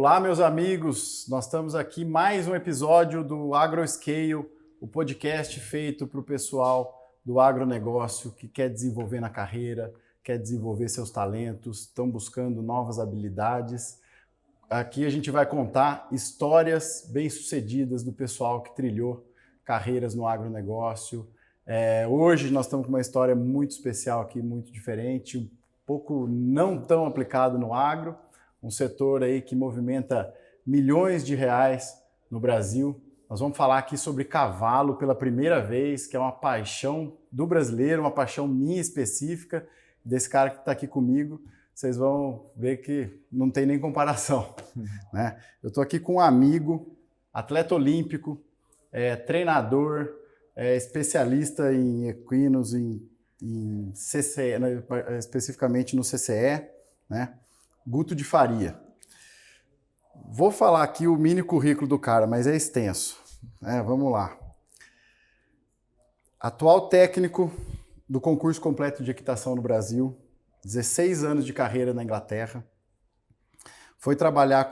Olá, meus amigos, nós estamos aqui mais um episódio do AgroScale, o podcast feito para o pessoal do agronegócio que quer desenvolver na carreira, quer desenvolver seus talentos, estão buscando novas habilidades. Aqui a gente vai contar histórias bem-sucedidas do pessoal que trilhou carreiras no agronegócio. Hoje nós estamos com uma história muito especial aqui, muito diferente, um pouco não tão aplicado no agro, um setor aí que movimenta milhões de reais no Brasil. Nós vamos falar aqui sobre cavalo pela primeira vez, que é uma paixão do brasileiro, uma paixão minha específica, desse cara que está aqui comigo. Vocês vão ver que não tem nem comparação, né? Eu estou aqui com um amigo, atleta olímpico, treinador, especialista em equinos, em CCE, especificamente no CCE, né? Guto de Faria. Vou falar aqui o mini currículo do cara, mas é extenso, né? Vamos lá. Atual técnico do concurso completo de equitação no Brasil, 16 anos de carreira na Inglaterra. Foi trabalhar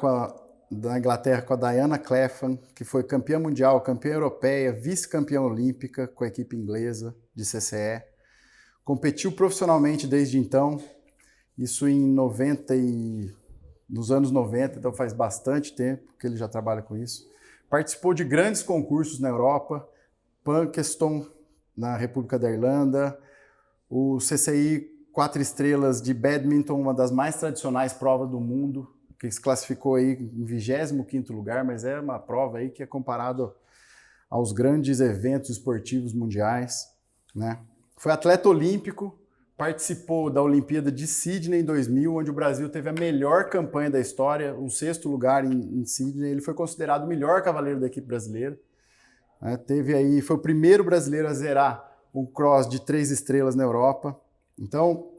na Inglaterra com a Diana Cleffan, que foi campeã mundial, campeã europeia, vice-campeã olímpica com a equipe inglesa de CCE. Competiu profissionalmente desde então, isso nos anos 90, então faz bastante tempo que ele já trabalha com isso. Participou de grandes concursos na Europa, Punkeston, na República da Irlanda, o CCI 4 estrelas de badminton, uma das mais tradicionais provas do mundo, que se classificou aí em 25º lugar, mas é uma prova aí que é comparado aos grandes eventos esportivos mundiais, né? Foi atleta olímpico, participou da Olimpíada de Sydney em 2000, onde o Brasil teve a melhor campanha da história, o 6º lugar em Sydney. Ele foi considerado o melhor cavaleiro da equipe brasileira. Foi o primeiro brasileiro a zerar um cross de 3 estrelas na Europa. Então,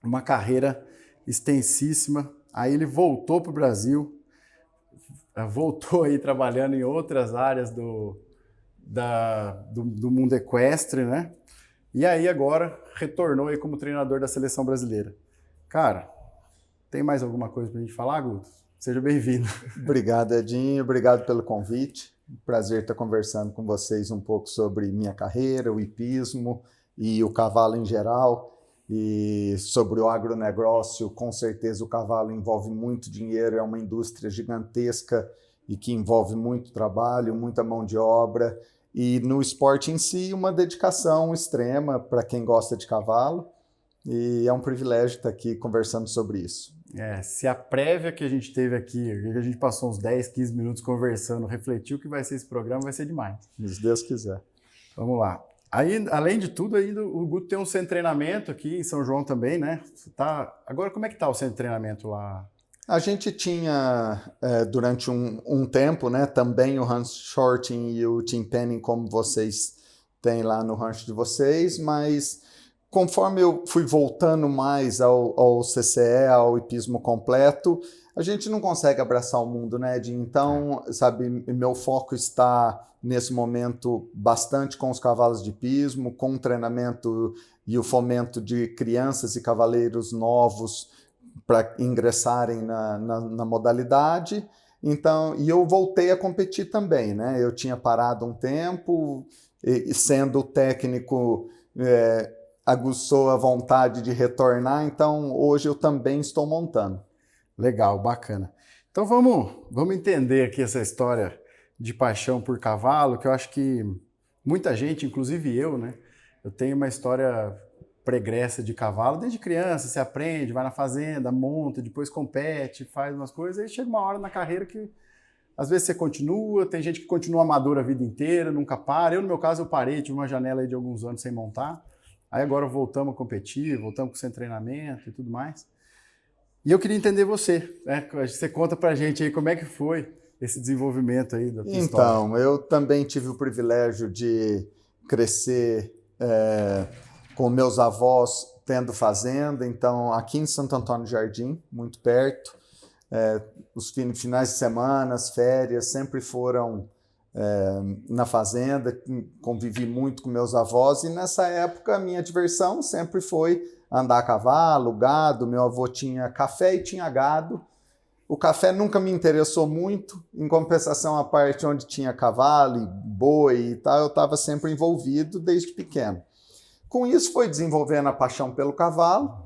uma carreira extensíssima. Aí ele voltou para o Brasil, voltou aí trabalhando em outras áreas do mundo equestre, né? E aí agora retornou aí como treinador da seleção brasileira. Cara, tem mais alguma coisa para a gente falar, Guto? Seja bem-vindo. Obrigado, Edinho. Obrigado pelo convite. Prazer estar conversando com vocês um pouco sobre minha carreira, o hipismo e o cavalo em geral. E sobre o agronegócio, com certeza o cavalo envolve muito dinheiro, é uma indústria gigantesca e que envolve muito trabalho, muita mão de obra. E no esporte em si, uma dedicação extrema para quem gosta de cavalo. E é um privilégio estar aqui conversando sobre isso. Se a prévia que a gente teve aqui, a gente passou uns 10, 15 minutos conversando, refletiu o que vai ser esse programa, vai ser demais. Se Deus quiser. Vamos lá. Aí, além de tudo, ainda o Guto tem um centro de treinamento aqui em São João também, né? Agora, como é que está o centro de treinamento lá? A gente tinha, durante um tempo, né, também o Hans Shorting e o Tim Penning, como vocês têm lá no rancho de vocês, mas conforme eu fui voltando mais ao CCE, ao hipismo completo, a gente não consegue abraçar o mundo, né, Ed? Então, sabe, meu foco está, nesse momento, bastante com os cavalos de hipismo, com o treinamento e o fomento de crianças e cavaleiros novos para ingressarem na modalidade. Então, e eu voltei a competir também, né? Eu tinha parado um tempo, e sendo técnico, aguçou a vontade de retornar, então hoje eu também estou montando. Legal, bacana. Então vamos entender aqui essa história de paixão por cavalo, que eu acho que muita gente, inclusive eu, né? Eu tenho uma história pregressa de cavalo, desde criança, você aprende, vai na fazenda, monta, depois compete, faz umas coisas, aí chega uma hora na carreira que às vezes você continua, tem gente que continua amador a vida inteira, nunca para. Eu, no meu caso, eu parei, tive uma janela aí de alguns anos sem montar, aí agora voltamos a competir, voltamos com sem treinamento e tudo mais. E eu queria entender você, né? Você conta pra gente aí como é que foi esse desenvolvimento aí da tua história. Então, eu também tive o privilégio de crescer com meus avós tendo fazenda, então aqui em Santo Antônio do Jardim, muito perto, os finais de semana, as férias sempre foram na fazenda, convivi muito com meus avós e nessa época a minha diversão sempre foi andar a cavalo, gado. Meu avô tinha café e tinha gado, O café nunca me interessou muito, em compensação a parte onde tinha cavalo e boi e tal, eu estava sempre envolvido desde pequeno. Com isso foi desenvolvendo a paixão pelo cavalo.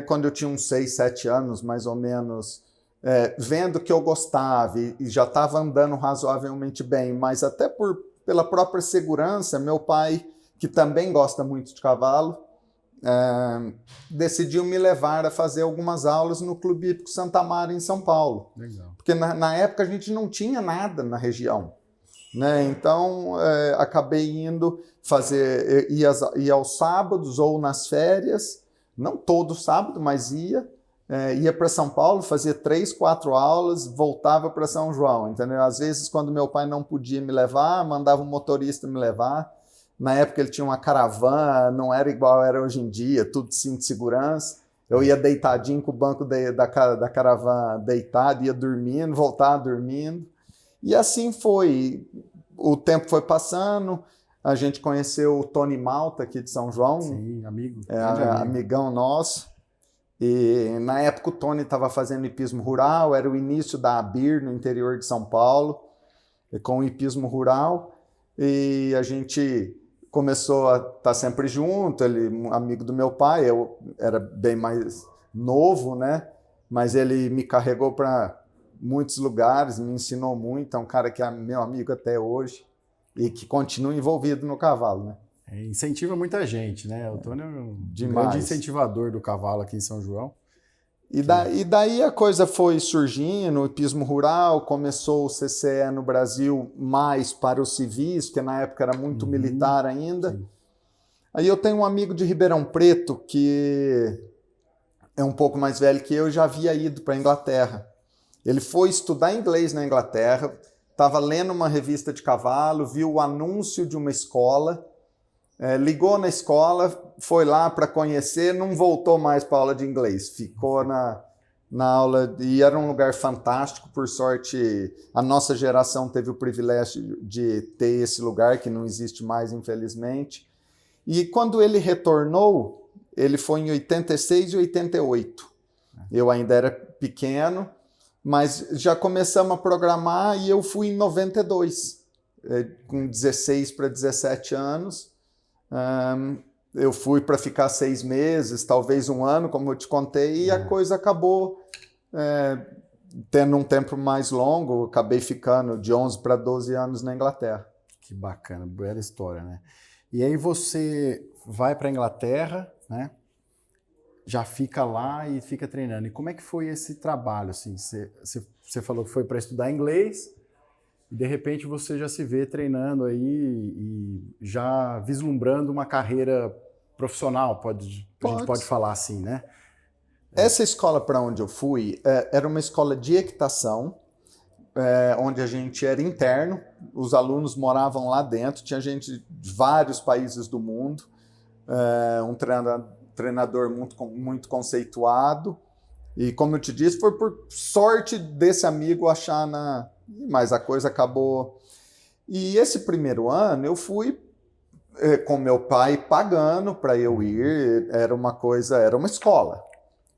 Quando eu tinha uns 6, 7 anos, mais ou menos, vendo que eu gostava e já estava andando razoavelmente bem, mas até pela própria segurança, meu pai, que também gosta muito de cavalo, decidiu me levar a fazer algumas aulas no Clube Hípico Santa Amaro, em São Paulo. Legal. Porque na época a gente não tinha nada na região, né? Então acabei indo fazer, ia aos sábados ou nas férias, não todo sábado, mas ia para São Paulo, fazia 3, 4 aulas, voltava para São João, entendeu? Às vezes, quando meu pai não podia me levar, mandava um motorista me levar. Na época ele tinha uma caravana, não era igual era hoje em dia, tudo cinto de segurança. Eu ia deitadinho com o banco da caravana deitado, ia dormindo, voltava dormindo. E assim foi. O tempo foi passando, a gente conheceu o Tony Malta aqui de São João. Sim, amigo. Amigão nosso. E na época o Tony estava fazendo hipismo rural, era o início da ABIR no interior de São Paulo, com o hipismo rural. E a gente começou a estar sempre junto, ele amigo do meu pai, eu era bem mais novo, né? Mas ele me carregou para muitos lugares, me ensinou muito, é um cara que é meu amigo até hoje e que continua envolvido no cavalo, né? Incentiva muita gente, né? O Tony é um Demais. grande incentivador do cavalo aqui em São João. E daí a coisa foi surgindo, o hipismo rural, começou o CCE no Brasil mais para os civis, porque na época era muito militar ainda. Sim. Aí eu tenho um amigo de Ribeirão Preto que é um pouco mais velho que eu, já havia ido para a Inglaterra. Ele foi estudar inglês na Inglaterra, estava lendo uma revista de cavalo, viu o anúncio de uma escola, ligou na escola, foi lá para conhecer, não voltou mais para a aula de inglês, ficou na aula, e era um lugar fantástico. Por sorte, a nossa geração teve o privilégio de ter esse lugar, que não existe mais, infelizmente. E quando ele retornou, ele foi em 86 e 88. Eu ainda era pequeno, mas já começamos a programar e eu fui em 92, com 16 para 17 anos. Eu fui para ficar 6 meses, talvez 1 ano, como eu te contei, e a coisa acabou tendo um tempo mais longo. Acabei ficando de 11 para 12 anos na Inglaterra. Que bacana, bela história, né? E aí você vai para a Inglaterra, né? Já fica lá e fica treinando. E como é que foi esse trabalho? Assim, você falou que foi para estudar inglês, e de repente você já se vê treinando aí e já vislumbrando uma carreira profissional, a gente pode falar assim, né? Essa escola para onde eu fui era uma escola de equitação, onde a gente era interno, os alunos moravam lá dentro, tinha gente de vários países do mundo, um treinador muito conceituado, e como eu te disse, foi por sorte desse amigo achar mas a coisa acabou. E esse primeiro ano eu fui com meu pai pagando para eu ir, era uma escola,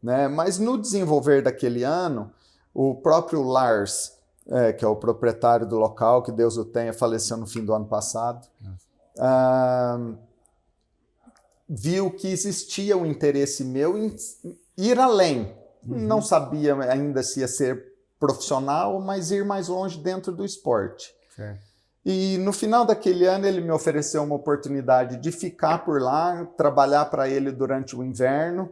né? Mas no desenvolver daquele ano, o próprio Lars, que é o proprietário do local, que Deus o tenha, faleceu no fim do ano passado, viu que existia um interesse meu em ir além. Não sabia ainda se ia ser profissional, mas ir mais longe dentro do esporte. Certo. E no final daquele ano ele me ofereceu uma oportunidade de ficar por lá, trabalhar para ele durante o inverno,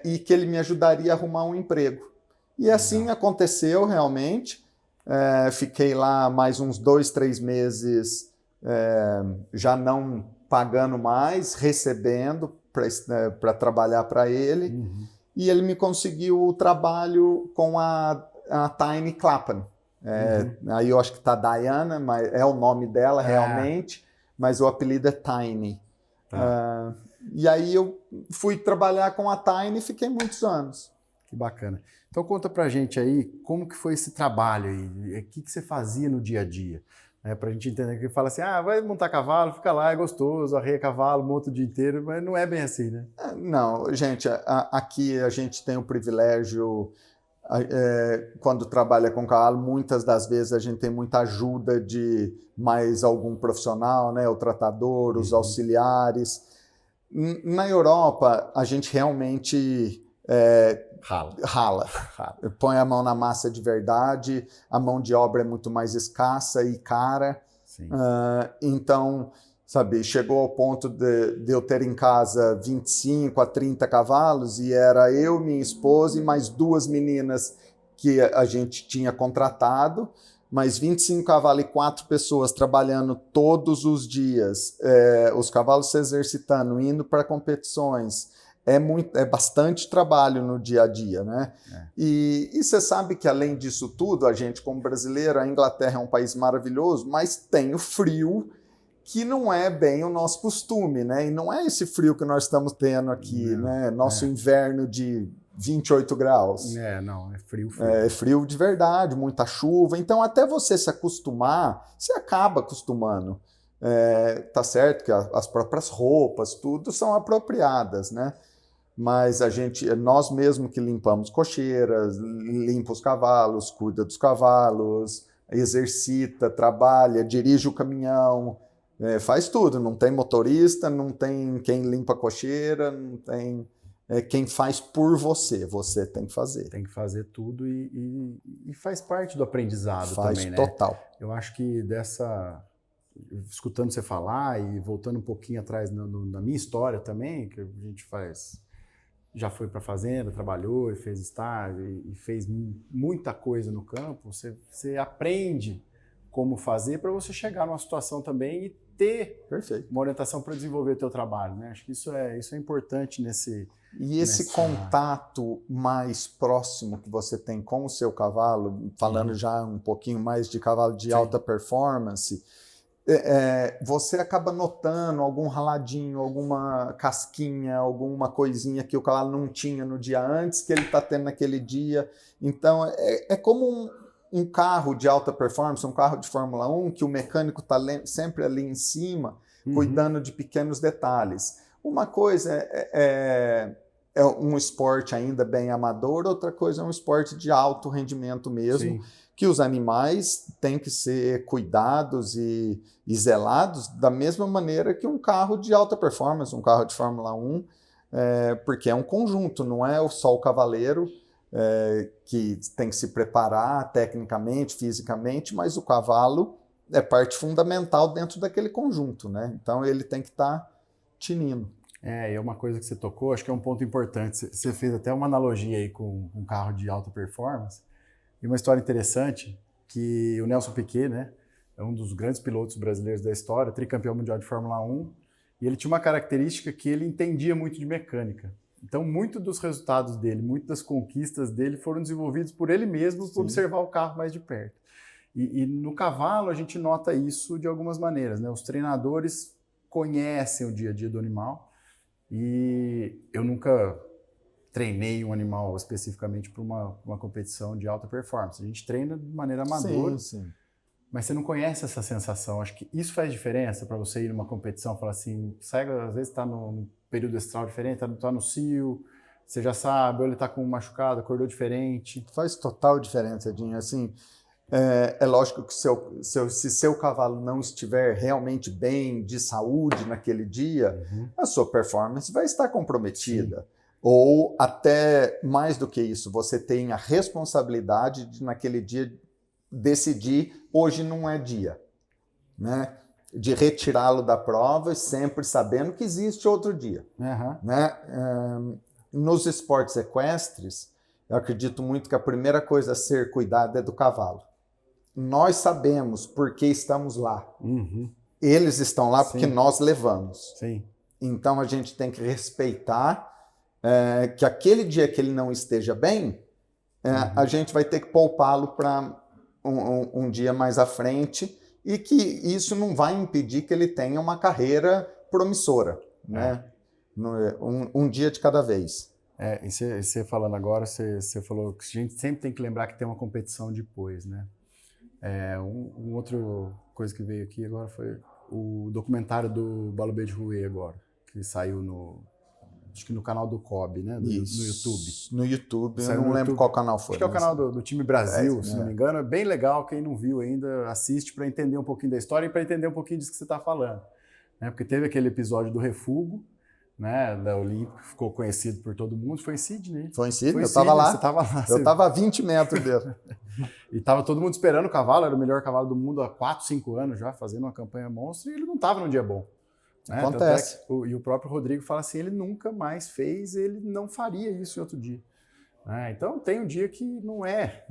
e que ele me ajudaria a arrumar um emprego. E assim aconteceu realmente. Fiquei lá mais uns 2, 3 meses, já não pagando mais, recebendo para trabalhar para ele. E ele me conseguiu o trabalho com a Tiny Clapham. Aí eu acho que está Diana, mas é o nome dela realmente, mas o apelido é Tiny. E aí eu fui trabalhar com a Tiny e fiquei muitos anos. Que bacana. Então conta pra gente aí como que foi esse trabalho aí, o que você fazia no dia a dia, né? Pra gente entender, que fala assim, vai montar cavalo, fica lá, é gostoso, arreia cavalo, monta o dia inteiro, mas não é bem assim, né? Não, gente, aqui a gente tem o privilégio Quando trabalha com cavalo, muitas das vezes a gente tem muita ajuda de mais algum profissional, né? O tratador, os auxiliares. Na Europa, a gente realmente rala. Põe a mão na massa de verdade, a mão de obra é muito mais escassa e cara. Então, sabe, chegou ao ponto de eu ter em casa 25 a 30 cavalos e era eu, minha esposa e mais 2 meninas que a gente tinha contratado, mas 25 cavalos e 4 pessoas trabalhando todos os dias, os cavalos se exercitando, indo para competições. É bastante trabalho no dia a dia, né? E você sabe que, além disso tudo, a gente, como brasileiro, a Inglaterra é um país maravilhoso, mas tem o frio, que não é bem o nosso costume, né? E não é esse frio que nós estamos tendo aqui, né? Nosso inverno de 28 graus. Não, é frio. É frio de verdade, muita chuva. Então, até você se acostumar, você acaba acostumando. Tá certo que as próprias roupas, tudo são apropriadas, né? Mas nós mesmos que limpamos cocheiras, limpa os cavalos, cuida dos cavalos, exercita, trabalha, dirige o caminhão, faz tudo. Não tem motorista, não tem quem limpa a cocheira, não tem quem faz por você. Você tem que fazer. Tem que fazer tudo e faz parte do aprendizado também, né? Faz total. Eu acho que escutando você falar e voltando um pouquinho atrás na minha história também, que a gente já foi para a fazenda, trabalhou e fez estágio e fez muita coisa no campo, você aprende como fazer para você chegar numa situação também e ter uma orientação para desenvolver o teu trabalho, né? Acho que isso é importante nesse... E esse contato mais próximo que você tem com o seu cavalo, falando já um pouquinho mais de cavalo de alta performance, você acaba notando algum raladinho, alguma casquinha, alguma coisinha que o cavalo não tinha no dia antes, que ele está tendo naquele dia. Então, é como um carro de alta performance, um carro de Fórmula 1, que o mecânico está sempre ali em cima, cuidando de pequenos detalhes. Uma coisa é um esporte ainda bem amador, outra coisa é um esporte de alto rendimento mesmo, que os animais têm que ser cuidados e zelados da mesma maneira que um carro de alta performance, um carro de Fórmula 1, porque é um conjunto, não é só o cavaleiro que tem que se preparar tecnicamente, fisicamente, mas o cavalo é parte fundamental dentro daquele conjunto, né? Então ele tem que estar tinindo. É uma coisa que você tocou, acho que é um ponto importante. Você fez até uma analogia aí com um carro de alta performance. E uma história interessante, que o Nelson Piquet, né, é um dos grandes pilotos brasileiros da história, tricampeão mundial de Fórmula 1, e ele tinha uma característica que ele entendia muito de mecânica. Então, muito dos resultados dele, muitas das conquistas dele foram desenvolvidos por ele mesmo, por observar o carro mais de perto. E no cavalo a gente nota isso de algumas maneiras, né? Os treinadores conhecem o dia a dia do animal, e eu nunca treinei um animal especificamente para uma competição de alta performance. A gente treina de maneira amadora, mas você não conhece essa sensação. Acho que isso faz diferença para você ir numa competição, falar assim, cego às vezes está num período estral diferente, está no cio, você já sabe, ou ele está com um machucado, acordou diferente. Faz total diferença, Edinho. Assim, é lógico que se seu cavalo não estiver realmente bem, de saúde naquele dia, a sua performance vai estar comprometida. Ou até mais do que isso, você tem a responsabilidade de naquele dia decidir, hoje não é dia, né? De retirá-lo da prova, sempre sabendo que existe outro dia. Né? Nos esportes equestres, eu acredito muito que a primeira coisa a ser cuidada é do cavalo. Nós sabemos por que estamos lá. Eles estão lá porque nós levamos. Então a gente tem que respeitar que aquele dia que ele não esteja bem, a gente vai ter que poupá-lo para um dia mais à frente, e que isso não vai impedir que ele tenha uma carreira promissora, né? Um dia de cada vez. E você falando agora, você falou que a gente sempre tem que lembrar que tem uma competição depois, né? Outra coisa que veio aqui agora foi o documentário do Balubê de Rouet agora, que saiu acho que no canal do Kobe, né? No YouTube. No YouTube, eu Saiu não no lembro YouTube. qual canal foi. Acho que é o canal do time Brasil, se não me engano. É bem legal, quem não viu ainda, assiste para entender um pouquinho da história e para entender um pouquinho disso que você está falando. Né? Porque teve aquele episódio do refúgio, né, da Olímpica, que ficou conhecido por todo mundo. Foi em Sydney? Foi em Sydney, eu estava lá. Você estava lá. Eu estava a 20 metros dele. E estava todo mundo esperando o cavalo, era o melhor cavalo do mundo há 4, 5 anos já, fazendo uma campanha monstro, e ele não estava num dia bom. Né? Acontece. E o próprio Rodrigo fala assim, ele nunca mais fez, ele não faria isso em outro dia. Então tem um dia que não é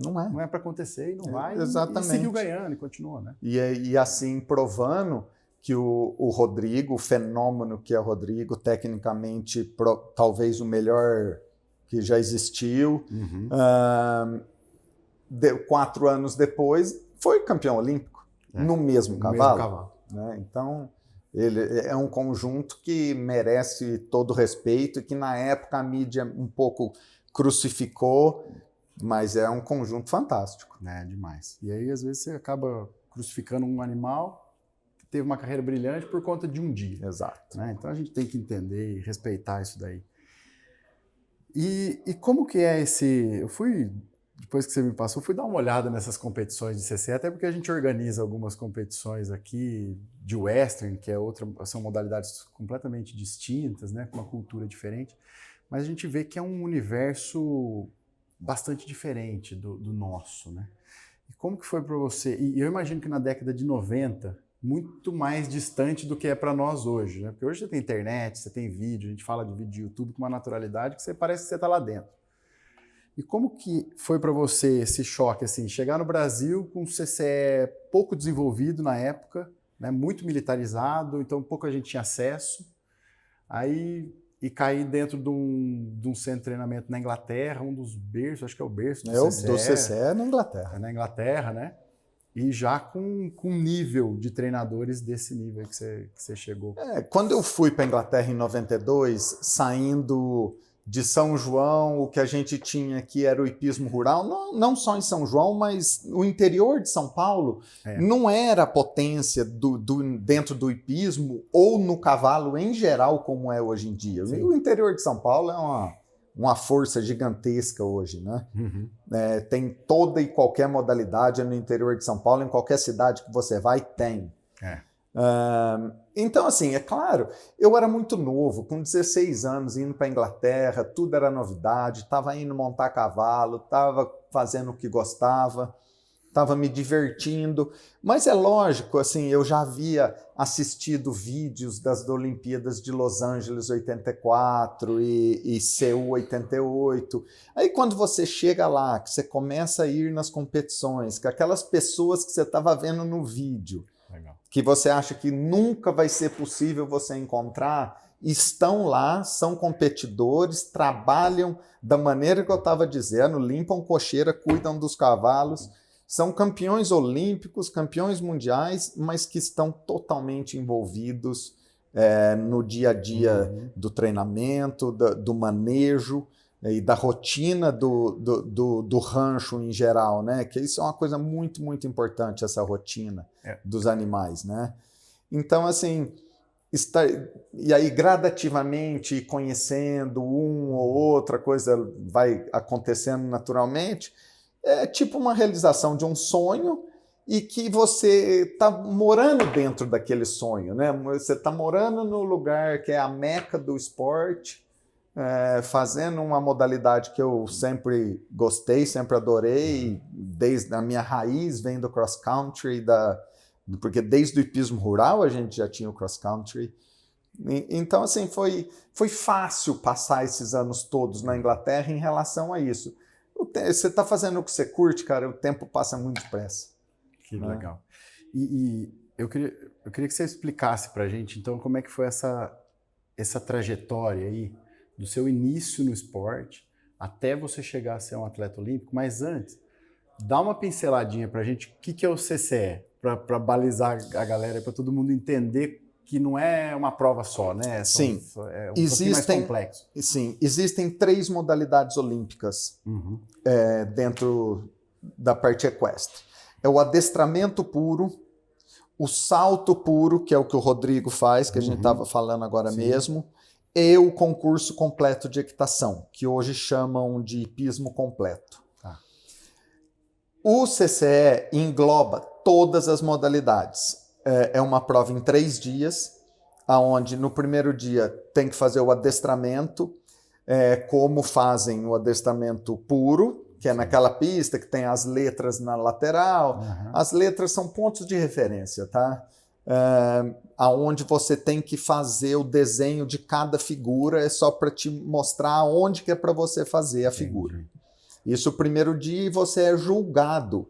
para acontecer e não vai. Exatamente. E seguiu ganhando e continua. Né? E assim, provando que o Rodrigo, o fenômeno que é o Rodrigo, tecnicamente talvez o melhor que já existiu, 4 anos depois, foi campeão olímpico, no mesmo cavalo. Né? Então, ele é um conjunto que merece todo o respeito e que na época a mídia um pouco crucificou, mas é um conjunto fantástico. É demais. E aí, às vezes, você acaba crucificando um animal que teve uma carreira brilhante por conta de um dia. Exato. Né? Então, a gente tem que entender e respeitar isso daí. E como que é esse... Depois que você me passou, fui dar uma olhada nessas competições de CC, até porque a gente organiza algumas competições aqui de Western, que são modalidades completamente distintas, né, com uma cultura diferente, mas a gente vê que é um universo bastante diferente do nosso. Né? E como que foi para você? E eu imagino que na década de 90, muito mais distante do que é para nós hoje, né? Porque hoje você tem internet, você tem vídeo, a gente fala de vídeo de YouTube com uma naturalidade que parece que você está lá dentro. E como que foi para você esse choque, assim, chegar no Brasil com um CCE pouco desenvolvido na época, né, muito militarizado, então pouca gente tinha acesso, e cair dentro de um centro de treinamento na Inglaterra, um dos berços, acho que é o berço do CCE. Do CCE na Inglaterra. É na Inglaterra, né? E já com nível de treinadores desse nível que você chegou. Quando eu fui para a Inglaterra em 92, saindo de São João, o que a gente tinha aqui era o hipismo rural, não só em São João, mas o interior de São Paulo não era a potência dentro do hipismo ou no cavalo em geral como é hoje em dia. Sim. O interior de São Paulo é uma força gigantesca hoje, né? Uhum. Tem toda e qualquer modalidade no interior de São Paulo, em qualquer cidade que você vai, tem. Então, assim, é claro, eu era muito novo, com 16 anos, indo para a Inglaterra, tudo era novidade, estava indo montar cavalo, estava fazendo o que gostava, estava me divertindo, mas é lógico, assim, eu já havia assistido vídeos das Olimpíadas de Los Angeles 84 e Seul 88, aí quando você chega lá, que você começa a ir nas competições, que aquelas pessoas que você estava vendo no vídeo, que você acha que nunca vai ser possível você encontrar, estão lá, são competidores, trabalham da maneira que eu estava dizendo, limpam cocheira, cuidam dos cavalos, são campeões olímpicos, campeões mundiais, mas que estão totalmente envolvidos no dia a dia do treinamento, do manejo e da rotina do rancho em geral, né? Que isso é uma coisa muito, muito importante, essa rotina dos animais, né? Então, assim, e aí gradativamente conhecendo um ou outra coisa vai acontecendo naturalmente, é tipo uma realização de um sonho e que você está morando dentro daquele sonho, né? Você está morando no lugar que é a meca do esporte, fazendo uma modalidade que eu sempre gostei, sempre adorei, desde a minha raiz vem do cross country, porque desde o hipismo rural a gente já tinha o cross country. Então, assim, foi fácil passar esses anos todos na Inglaterra em relação a isso. Você está fazendo o que você curte, cara, o tempo passa muito depressa. Que legal. E eu queria que você explicasse para a gente, então, como é que foi essa trajetória aí, do seu início no esporte até você chegar a ser um atleta olímpico, mas antes, dá uma pinceladinha para a gente o que é o CCE, para balizar a galera, para todo mundo entender que não é uma prova só, né? Sim. É um pouquinho mais complexo. Sim, existem 3 modalidades olímpicas dentro da parte equestre. É o adestramento puro, o salto puro, que é o que o Rodrigo faz, que a gente estava falando agora mesmo, e o concurso completo de equitação, que hoje chamam de hipismo completo. Tá. O CCE engloba todas as modalidades. É uma prova em 3 dias, onde no primeiro dia tem que fazer o adestramento, como fazem o adestramento puro, que é naquela pista que tem as letras na lateral. Uhum. As letras são pontos de referência, tá? Aonde você tem que fazer o desenho de cada figura, é só para te mostrar onde que é para você fazer a figura. Isso o primeiro dia, e você é julgado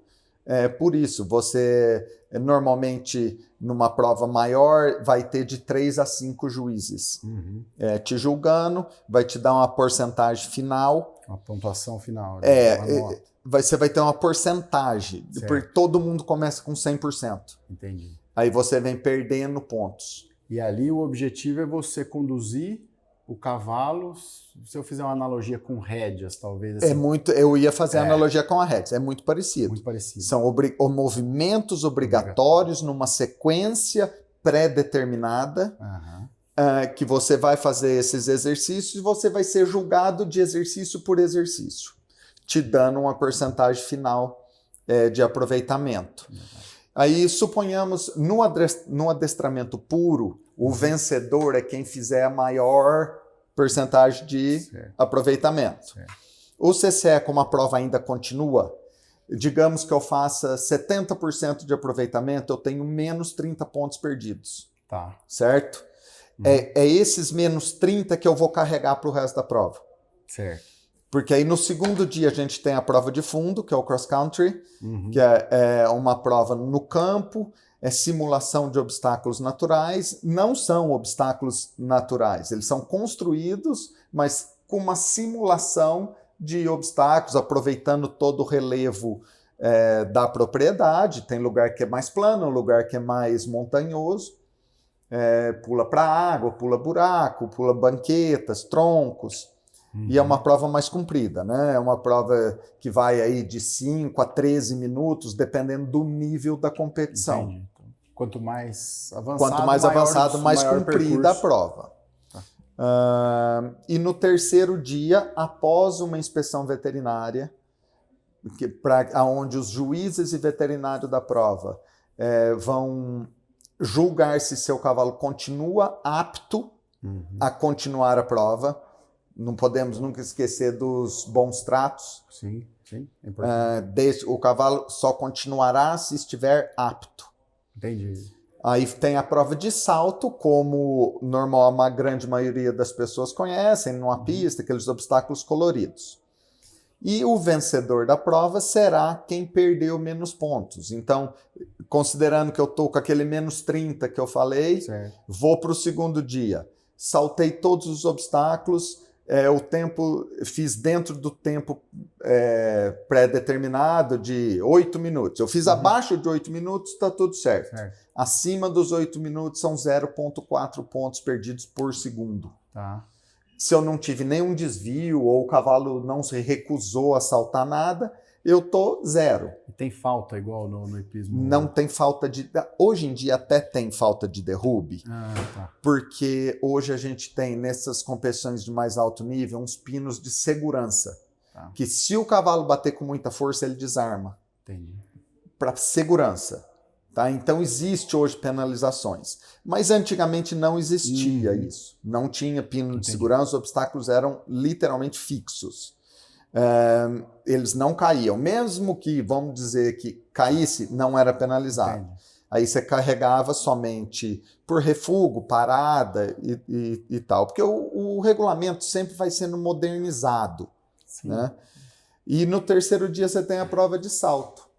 por isso. Você, normalmente, numa prova maior, vai ter de 3 a 5 juízes te julgando, vai te dar uma porcentagem final. Uma pontuação final. Você vai ter uma porcentagem, porque todo mundo começa com 100%. Entendi. Aí você vem perdendo pontos. E ali o objetivo é você conduzir o cavalo, se eu fizer uma analogia com rédeas, talvez. Assim. Eu ia fazer a analogia com a rédeas, é muito parecido. Muito parecido. São movimentos obrigatórios numa sequência pré-determinada, que você vai fazer esses exercícios e você vai ser julgado de exercício por exercício, te dando uma porcentagem final de aproveitamento. Aí, suponhamos, no adestramento puro, o vencedor é quem fizer a maior porcentagem de aproveitamento. O CCE, como a prova ainda continua, digamos que eu faça 70% de aproveitamento, eu tenho menos 30 pontos perdidos. Tá. Certo? É esses menos 30 que eu vou carregar para o resto da prova. Certo. Porque aí no segundo dia a gente tem a prova de fundo, que é o cross country, que é uma prova no campo, é simulação de obstáculos naturais. Não são obstáculos naturais, eles são construídos, mas com uma simulação de obstáculos, aproveitando todo o relevo da propriedade. Tem lugar que é mais plano, lugar que é mais montanhoso. Pula para água, pula buraco, pula banquetas, troncos. E é uma prova mais comprida, né? É uma prova que vai aí de 5 a 13 minutos, dependendo do nível da competição. Entendi. Quanto mais avançado, mais comprida a percurso. prova. E no terceiro dia, após uma inspeção veterinária, onde os juízes e veterinário da prova vão julgar se seu cavalo continua apto a continuar a prova. Não podemos nunca esquecer dos bons tratos. Sim, sim. É importante. O cavalo só continuará se estiver apto. Entendi. Aí tem a prova de salto, como a grande maioria das pessoas conhecem, numa pista, aqueles obstáculos coloridos. E o vencedor da prova será quem perdeu menos pontos. Então, considerando que eu estou com aquele menos 30 que eu falei, vou para o segundo dia. Saltei todos os obstáculos, fiz dentro do tempo pré-determinado de 8 minutos. Eu fiz abaixo de 8 minutos, está tudo certo. Acima dos 8 minutos são 0,4 pontos perdidos por segundo. Tá. Se eu não tive nenhum desvio ou o cavalo não se recusou a saltar nada, eu tô 0. E tem falta igual no hipismo? Não tem falta de... Hoje em dia até tem falta de derrube, porque hoje a gente tem, nessas competições de mais alto nível, uns pinos de segurança, que se o cavalo bater com muita força, ele desarma. Entendi. Para segurança. Tá? Então existe hoje penalizações. Mas antigamente não existia isso. Não tinha pino de segurança, os obstáculos eram literalmente fixos. Eles não caíam. Mesmo que, vamos dizer, que caísse, não era penalizado. Entendi. Aí você carregava somente por refúgio, parada e tal. Porque o regulamento sempre vai sendo modernizado. Né? E no terceiro dia você tem a prova de salto.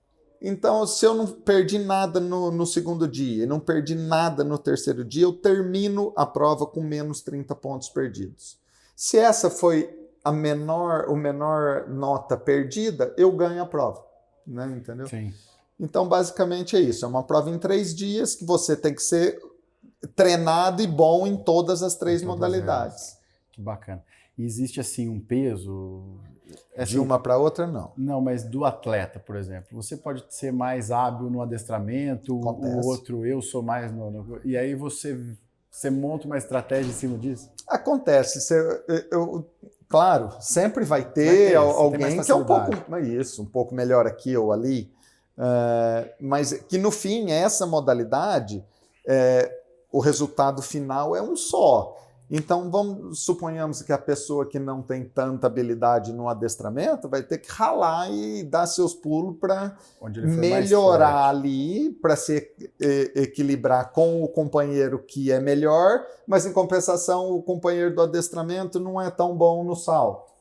Então, se eu não perdi nada no segundo dia e não perdi nada no terceiro dia, eu termino a prova com menos 30 pontos perdidos. Se essa foi o menor nota perdida, eu ganho a prova. Né? Entendeu? Sim. Então, basicamente é isso. É uma prova em 3 dias que você tem que ser treinado e bom em todas as 3 modalidades. Que bacana. E existe, assim, um peso... De uma para outra, não. Não, mas do atleta, por exemplo. Você pode ser mais hábil no adestramento, o outro eu sou mais no... E aí você você monta uma estratégia em cima disso? Acontece. Claro, sempre vai ter alguém que é um pouco melhor aqui ou ali, mas que no fim, essa modalidade, o resultado final é um só. Então, suponhamos que a pessoa que não tem tanta habilidade no adestramento vai ter que ralar e dar seus pulos para melhorar ali, para se equilibrar com o companheiro que é melhor, mas em compensação o companheiro do adestramento não é tão bom no salto.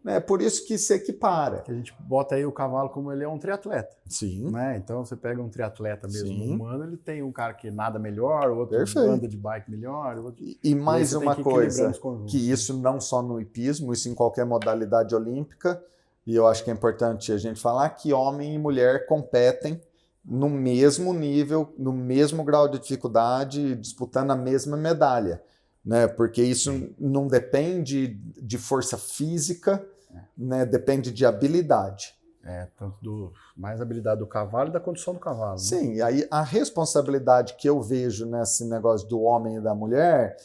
É por isso que se equipara. A gente bota aí o cavalo como ele é um triatleta. Sim. Né? Então você pega um triatleta mesmo, Sim. humano, ele tem um cara que nada melhor, outro anda de bike melhor. Outro... E mais uma coisa, que isso não só no hipismo, isso em qualquer modalidade olímpica, e eu acho que é importante a gente falar que homem e mulher competem no mesmo nível, no mesmo grau de dificuldade, disputando a mesma medalha. Né? Porque isso não depende de força física, né? Depende de habilidade. Tanto mais habilidade do cavalo e da condição do cavalo. Né? Sim, e aí a responsabilidade que eu vejo nesse negócio do homem e da mulher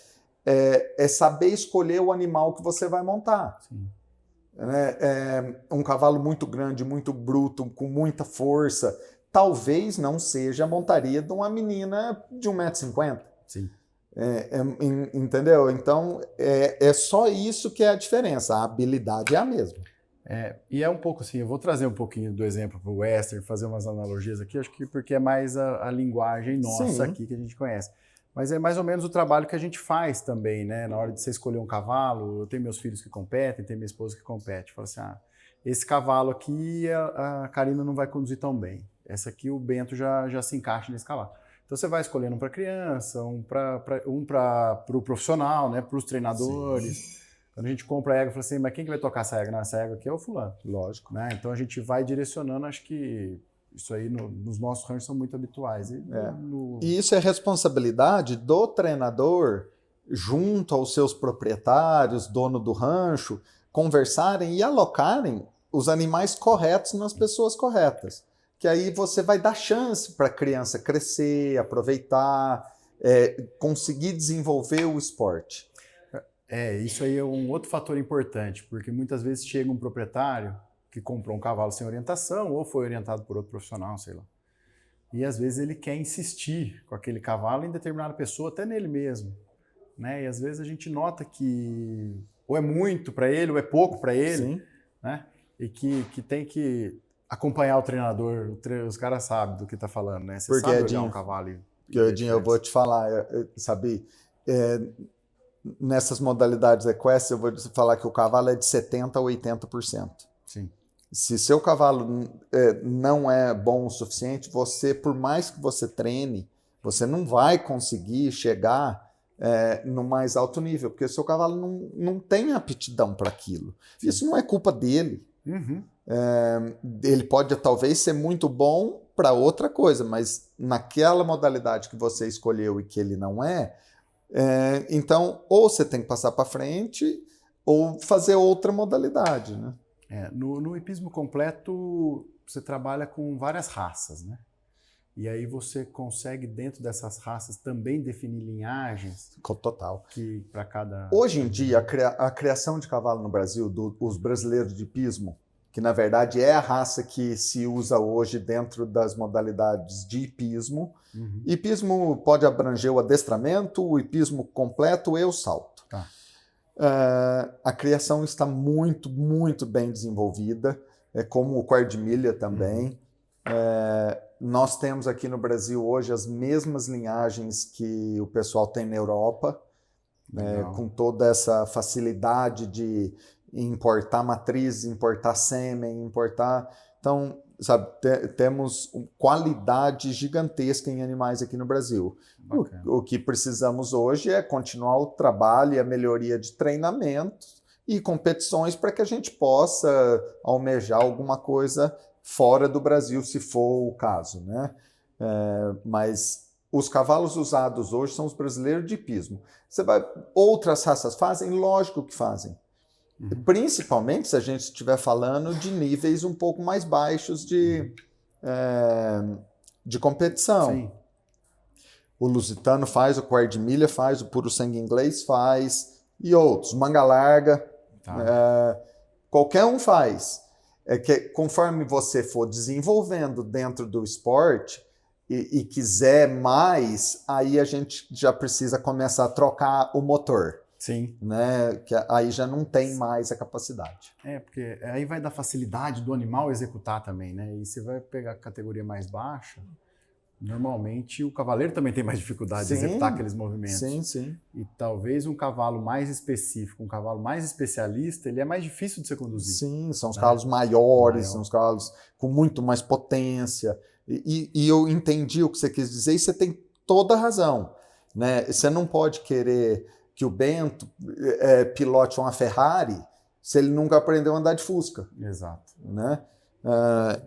é saber escolher o animal que você vai montar. Sim. Um cavalo muito grande, muito bruto, com muita força, talvez não seja a montaria de uma menina de 1,50 m. Sim. Entendeu? Então, é só isso que é a diferença. A habilidade é a mesma. E é um pouco assim, eu vou trazer um pouquinho do exemplo para o western, fazer umas analogias aqui, acho que porque é mais a linguagem nossa Sim. aqui que a gente conhece. Mas é mais ou menos o trabalho que a gente faz também, né? Na hora de você escolher um cavalo, eu tenho meus filhos que competem, tenho minha esposa que compete. Fala assim, esse cavalo aqui a Karina não vai conduzir tão bem. Essa aqui o Bento já se encaixa nesse cavalo. Então você vai escolhendo um para criança, um para o profissional, né? Para os treinadores. Sim. Quando a gente compra a égua, fala assim, mas quem que vai tocar essa égua? Essa égua aqui é o fulano. Lógico. Né? Então a gente vai direcionando, acho que isso aí nos nossos ranchos são muito habituais. E isso é responsabilidade do treinador, junto aos seus proprietários, dono do rancho, conversarem e alocarem os animais corretos nas pessoas corretas. Que aí você vai dar chance para a criança crescer, aproveitar, conseguir desenvolver o esporte. Isso aí é um outro fator importante, porque muitas vezes chega um proprietário que comprou um cavalo sem orientação ou foi orientado por outro profissional, sei lá. E às vezes ele quer insistir com aquele cavalo em determinada pessoa, até nele mesmo. Né? E às vezes a gente nota que ou é muito para ele ou é pouco para ele. Sim. Né? E que tem que acompanhar o treinador, os caras sabem do que está falando. Né? Você sabe olhar um cavalo. Edinho, eu vou te falar, sabe... Nessas modalidades equestres, eu vou falar que o cavalo é de 70% a 80%. Sim. Se seu cavalo não é bom o suficiente, por mais que você treine, você não vai conseguir chegar no mais alto nível, porque seu cavalo não tem aptidão para aquilo. Sim. Isso não é culpa dele. Uhum. Ele pode talvez ser muito bom para outra coisa, mas naquela modalidade que você escolheu e que ele não então, ou você tem que passar para frente ou fazer outra modalidade, né? No hipismo completo, você trabalha com várias raças, né? E aí você consegue, dentro dessas raças, também definir linhagens? Total. Que para cada... Hoje em dia, a criação de cavalo no Brasil, os brasileiros de hipismo, que na verdade é a raça que se usa hoje dentro das modalidades de hipismo. Uhum. Hipismo pode abranger o adestramento, o hipismo completo e o salto. Tá. A criação está muito, muito bem desenvolvida, como o quarto de milha também. Uhum. Nós temos aqui no Brasil hoje as mesmas linhagens que o pessoal tem na Europa, com toda essa facilidade de importar matrizes, importar sêmen, Então, sabe, temos qualidade gigantesca em animais aqui no Brasil. O que precisamos hoje é continuar o trabalho e a melhoria de treinamento e competições para que a gente possa almejar alguma coisa fora do Brasil, se for o caso, né? Mas os cavalos usados hoje são os brasileiros de hipismo. Outras raças fazem? Lógico que fazem. Principalmente se a gente estiver falando de níveis um pouco mais baixos de competição. Sim. o lusitano faz, o quarto de milha faz, o puro sangue inglês faz, e outros, manga larga, qualquer um faz. É que conforme você for desenvolvendo dentro do esporte e quiser mais, aí a gente já precisa começar a trocar o motor. Sim. Né? Que aí já não tem mais a capacidade. Porque aí vai da facilidade do animal executar também, né? E você vai pegar a categoria mais baixa, normalmente o cavaleiro também tem mais dificuldade de executar aqueles movimentos. Sim, sim. E talvez um cavalo mais específico, um cavalo mais especialista, ele é mais difícil de ser conduzido. Sim, são os cavalos maiores, são os cavalos com muito mais potência. E eu entendi o que você quis dizer e você tem toda a razão. Né? Você não pode querer que o Bento pilote uma Ferrari se ele nunca aprendeu a andar de Fusca. Exato. Né?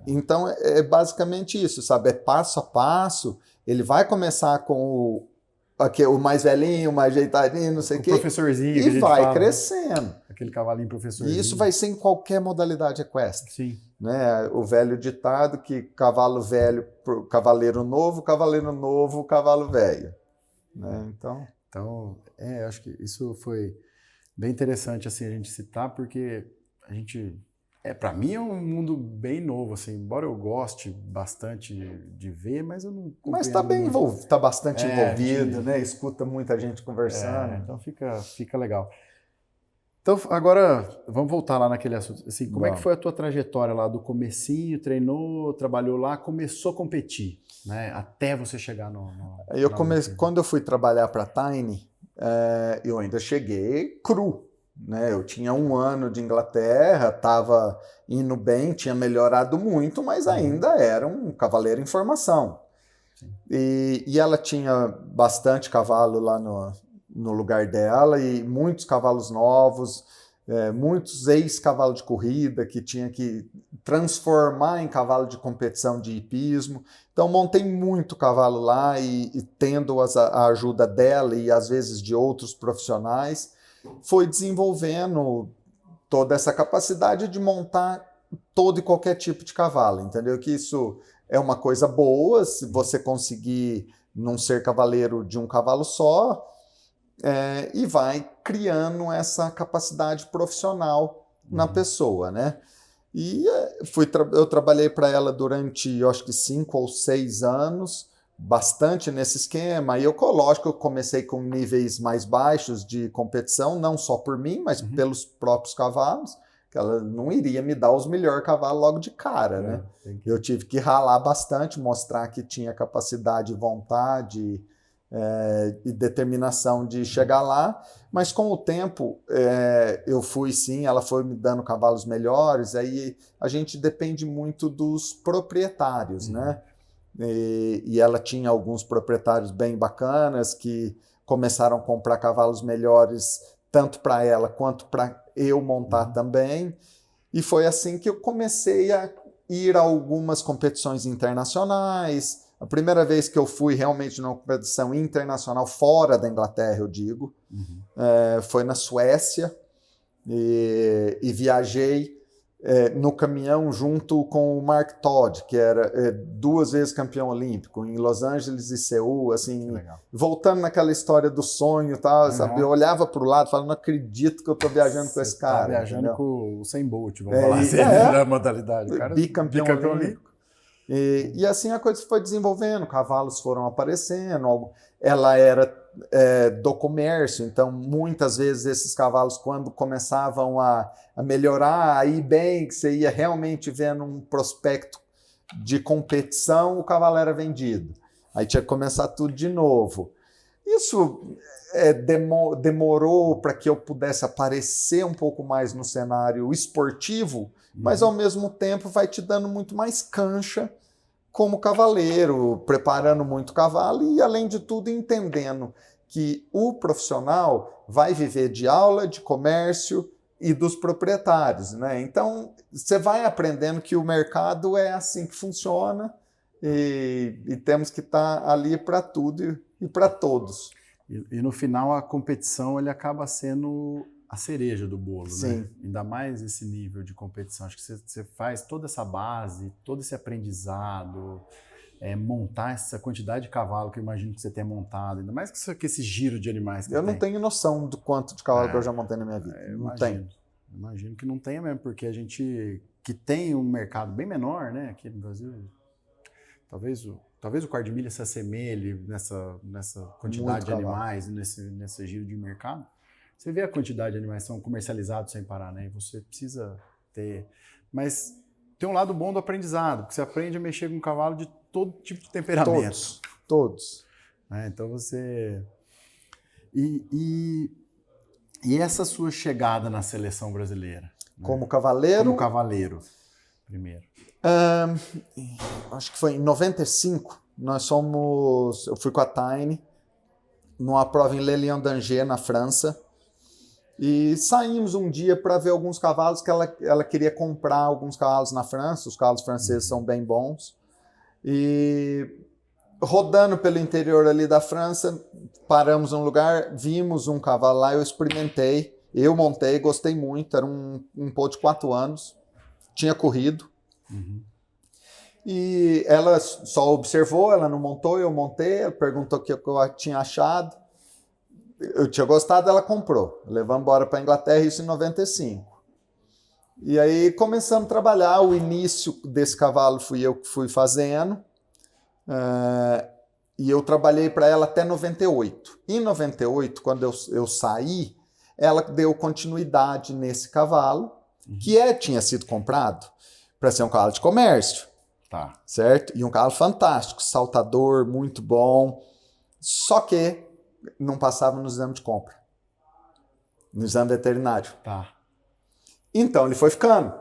Então é basicamente isso, sabe? É passo a passo. Ele vai começar com o mais velhinho, o mais ajeitadinho, não sei o quê. O professorzinho. E vai crescendo. Aquele cavalinho professorzinho. E isso vai ser em qualquer modalidade equestre. Sim. Né? O velho ditado que cavalo velho, cavaleiro novo, cavalo velho. Né? Então, acho que isso foi bem interessante assim, a gente citar, porque a gente... para mim é um mundo bem novo, assim, embora eu goste bastante de ver, mas eu não... Mas está bem envolvido, está bastante envolvido, né? Escuta muita gente conversando. Então fica legal. Então, agora, vamos voltar lá naquele assunto. Assim, como é que foi a tua trajetória lá do comecinho, treinou, trabalhou lá, começou a competir, né? Até você chegar no... Quando eu fui trabalhar para a Tiny, eu ainda cheguei cru. Né? Eu tinha 1 ano de Inglaterra, estava indo bem, tinha melhorado muito, mas ainda era um cavaleiro em formação. E ela tinha bastante cavalo lá no lugar dela e muitos cavalos novos, muitos ex-cavalos de corrida que tinha que transformar em cavalo de competição de hipismo. Então montei muito cavalo lá e tendo a ajuda dela e às vezes de outros profissionais, foi desenvolvendo toda essa capacidade de montar todo e qualquer tipo de cavalo, entendeu? Que isso é uma coisa boa, se você conseguir não ser cavaleiro de um cavalo só, e vai criando essa capacidade profissional na pessoa, né? E eu trabalhei para ela durante, eu acho que 5 ou 6 anos, bastante nesse esquema. E lógico, eu comecei com níveis mais baixos de competição, não só por mim, mas pelos próprios cavalos, que ela não iria me dar os melhores cavalos logo de cara, né? Eu tive que ralar bastante, mostrar que tinha capacidade, vontade e determinação de chegar lá, mas com o tempo eu fui sim, ela foi me dando cavalos melhores, aí a gente depende muito dos proprietários, né? E ela tinha alguns proprietários bem bacanas que começaram a comprar cavalos melhores tanto para ela quanto para eu montar também. E foi assim que eu comecei a ir a algumas competições internacionais. A primeira vez que eu fui realmente numa competição internacional fora da Inglaterra, eu digo, foi na Suécia e viajei no caminhão junto com o Mark Todd, que era 2 vezes campeão olímpico, em Los Angeles e Seul, assim, voltando naquela história do sonho, tá, sabe? Eu olhava para o lado e falava, não acredito que eu estou viajando com esse cara. Tá viajando entendeu? com o Usain Bolt, vamos falar assim, na modalidade. O cara bicampeão olímpico. E assim a coisa foi desenvolvendo, cavalos foram aparecendo, ela era do comércio, então muitas vezes esses cavalos, quando começavam a melhorar, aí bem, que você ia realmente vendo um prospecto de competição, o cavalo era vendido. Aí tinha que começar tudo de novo. Isso demorou para que eu pudesse aparecer um pouco mais no cenário esportivo, mas ao mesmo tempo vai te dando muito mais cancha como cavaleiro, preparando muito cavalo e, além de tudo, entendendo que o profissional vai viver de aula, de comércio e dos proprietários, né? Então, você vai aprendendo que o mercado é assim que funciona e temos que estar ali para tudo e para todos. E no final, a competição ele acaba sendo a cereja do bolo, Sim. né? Ainda mais esse nível de competição. Acho que você faz toda essa base, todo esse aprendizado, montar essa quantidade de cavalo que eu imagino que você tenha montado, ainda mais que esse giro de animais que Eu não tenho noção do quanto de cavalo que eu já montei na minha vida. Não tenho. Imagino que não tenha mesmo, porque a gente que tem um mercado bem menor, né, aqui no Brasil, talvez o quarto de milha se assemelhe nessa quantidade de animais, nesse giro de mercado. Você vê a quantidade de animais que são comercializados sem parar, né? E você precisa ter... Mas tem um lado bom do aprendizado, porque você aprende a mexer com um cavalo de todo tipo de temperamento. Todos. Então você... E essa sua chegada na seleção brasileira? Né? Como cavaleiro? Como cavaleiro, primeiro. Acho que foi em 95. Eu fui com a Tiny numa prova em Le Lion d'Angers, na França. E saímos um dia para ver alguns cavalos que ela queria comprar alguns cavalos na França. Os cavalos franceses são bem bons. E rodando pelo interior ali da França, paramos num lugar, vimos um cavalo lá, eu experimentei, eu montei, gostei muito. Era um pô de 4 anos, tinha corrido. E ela só observou, ela não montou, eu montei, ela perguntou o que eu tinha achado. Eu tinha gostado, ela comprou. Levamos embora para a Inglaterra, isso em 95. E aí começamos a trabalhar. O início desse cavalo fui eu que fui fazendo. E eu trabalhei para ela até 98. Em 98, quando eu saí, ela deu continuidade nesse cavalo, que tinha sido comprado para ser um cavalo de comércio. Tá. Certo? E um cavalo fantástico, saltador, muito bom. Só que não passava no exame de compra, no exame veterinário. Tá. Então ele foi ficando.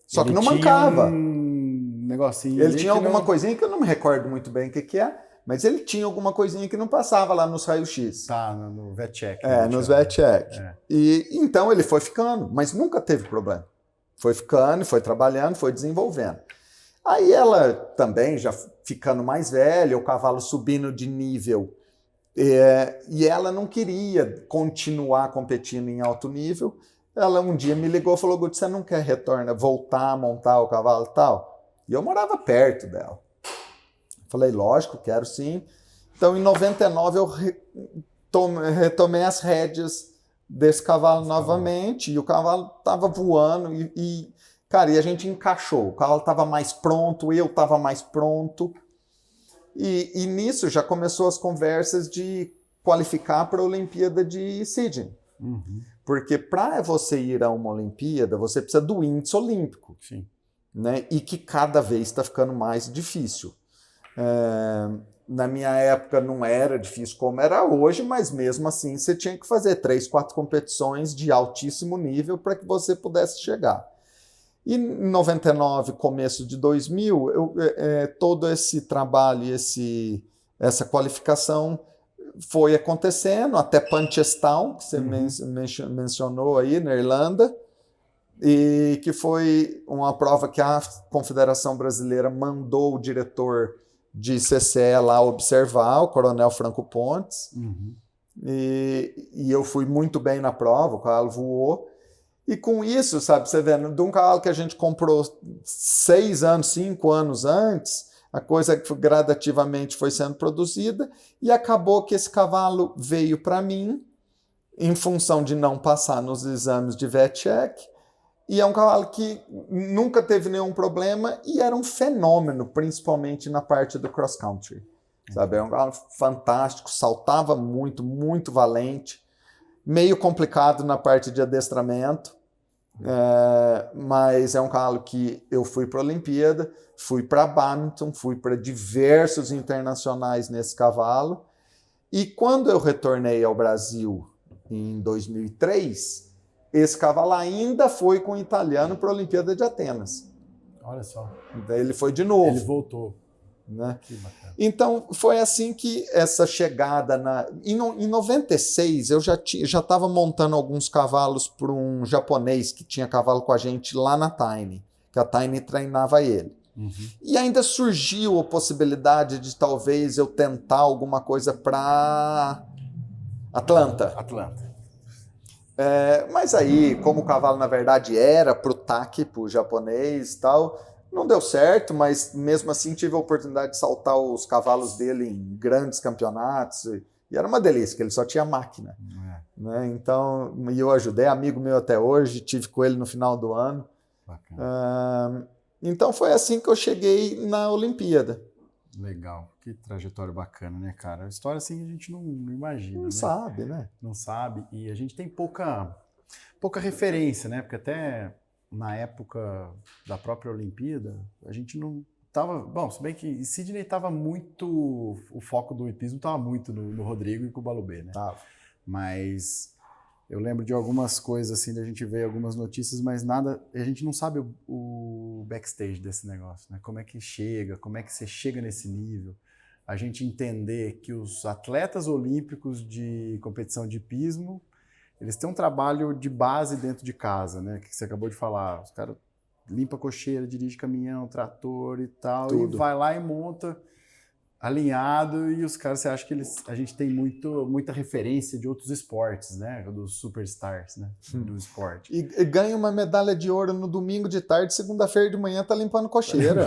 Só que não mancava. Um negocinho. Ele tinha alguma coisinha que eu não me recordo muito bem o que é, mas ele tinha alguma coisinha que não passava lá nos raios-x. Tá, no vet check. Nos vet check. E então ele foi ficando, mas nunca teve problema. Foi ficando, foi trabalhando, foi desenvolvendo. Aí ela também, já ficando mais velha, o cavalo subindo de nível, e ela não queria continuar competindo em alto nível. Ela um dia me ligou e falou: Guti, você não quer voltar a montar o cavalo e tal? E eu morava perto dela. Falei: lógico, quero sim. Então em 99 eu retomei as rédeas desse cavalo novamente, e o cavalo estava voando cara, e a gente encaixou. O cavalo estava mais pronto, eu estava mais pronto. E nisso já começou as conversas de qualificar para a Olimpíada de Sydney. Porque para você ir a uma Olimpíada, você precisa do índice olímpico. Sim. Né? E que cada vez está ficando mais difícil. Na minha época não era difícil como era hoje, mas mesmo assim você tinha que fazer 3, 4 competições de altíssimo nível para que você pudesse chegar. E em 99, começo de 2000, todo esse trabalho, essa qualificação foi acontecendo até Punchestown, que você mencionou aí, na Irlanda, e que foi uma prova que a Confederação Brasileira mandou o diretor de CCE lá observar, o Coronel Franco Pontes, e eu fui muito bem na prova, o cavalo voou. E com isso, sabe, você vê, de um cavalo que a gente comprou 6 anos, 5 anos antes, a coisa gradativamente foi sendo produzida, e acabou que esse cavalo veio para mim em função de não passar nos exames de vet check, e é um cavalo que nunca teve nenhum problema e era um fenômeno, principalmente na parte do cross country. Sabe, é um cavalo fantástico, saltava muito, muito valente, meio complicado na parte de adestramento, mas é um cavalo que eu fui para a Olimpíada, fui para Badminton, fui para diversos internacionais nesse cavalo, e quando eu retornei ao Brasil em 2003, esse cavalo ainda foi com o italiano para a Olimpíada de Atenas. Olha só. Daí ele foi de novo. Ele voltou. Né? Que bacana. Então foi assim que essa chegada em 96 eu já estava montando alguns cavalos para um japonês que tinha cavalo com a gente lá na Tiny, que a Tiny treinava ele. E ainda surgiu a possibilidade de talvez eu tentar alguma coisa para Atlanta. Mas aí, como o cavalo na verdade era para o TAC, para o japonês e tal, Não deu certo, mas mesmo assim tive a oportunidade de saltar os cavalos dele em grandes campeonatos. E era uma delícia, que ele só tinha máquina. Né? Então, e eu ajudei, amigo meu até hoje, tive com ele no final do ano. Então foi assim que eu cheguei na Olimpíada. Legal, que trajetória bacana, né, cara? A história assim a gente não imagina, Não né? sabe, né? Não sabe, e a gente tem pouca referência, né? Porque até na época da própria Olimpíada, a gente não tava... Bom, se bem que Sydney estava muito... O foco do hipismo estava muito no Rodrigo e com o Balubê, né? Tava. Mas eu lembro de algumas coisas assim, da gente ver algumas notícias, mas nada... A gente não sabe o backstage desse negócio, né? Como é que chega, como é que você chega nesse nível. A gente entender que os atletas olímpicos de competição de hipismo, eles têm um trabalho de base dentro de casa, né? Que você acabou de falar. Os caras limpam a cocheira, dirige caminhão, trator e tal, Tudo. e vai lá e monta alinhado, e os caras, você acha que a gente tem muita referência de outros esportes, né? Dos superstars, né? Do esporte. E ganha uma medalha de ouro no domingo de tarde, segunda-feira de manhã tá limpando cocheira.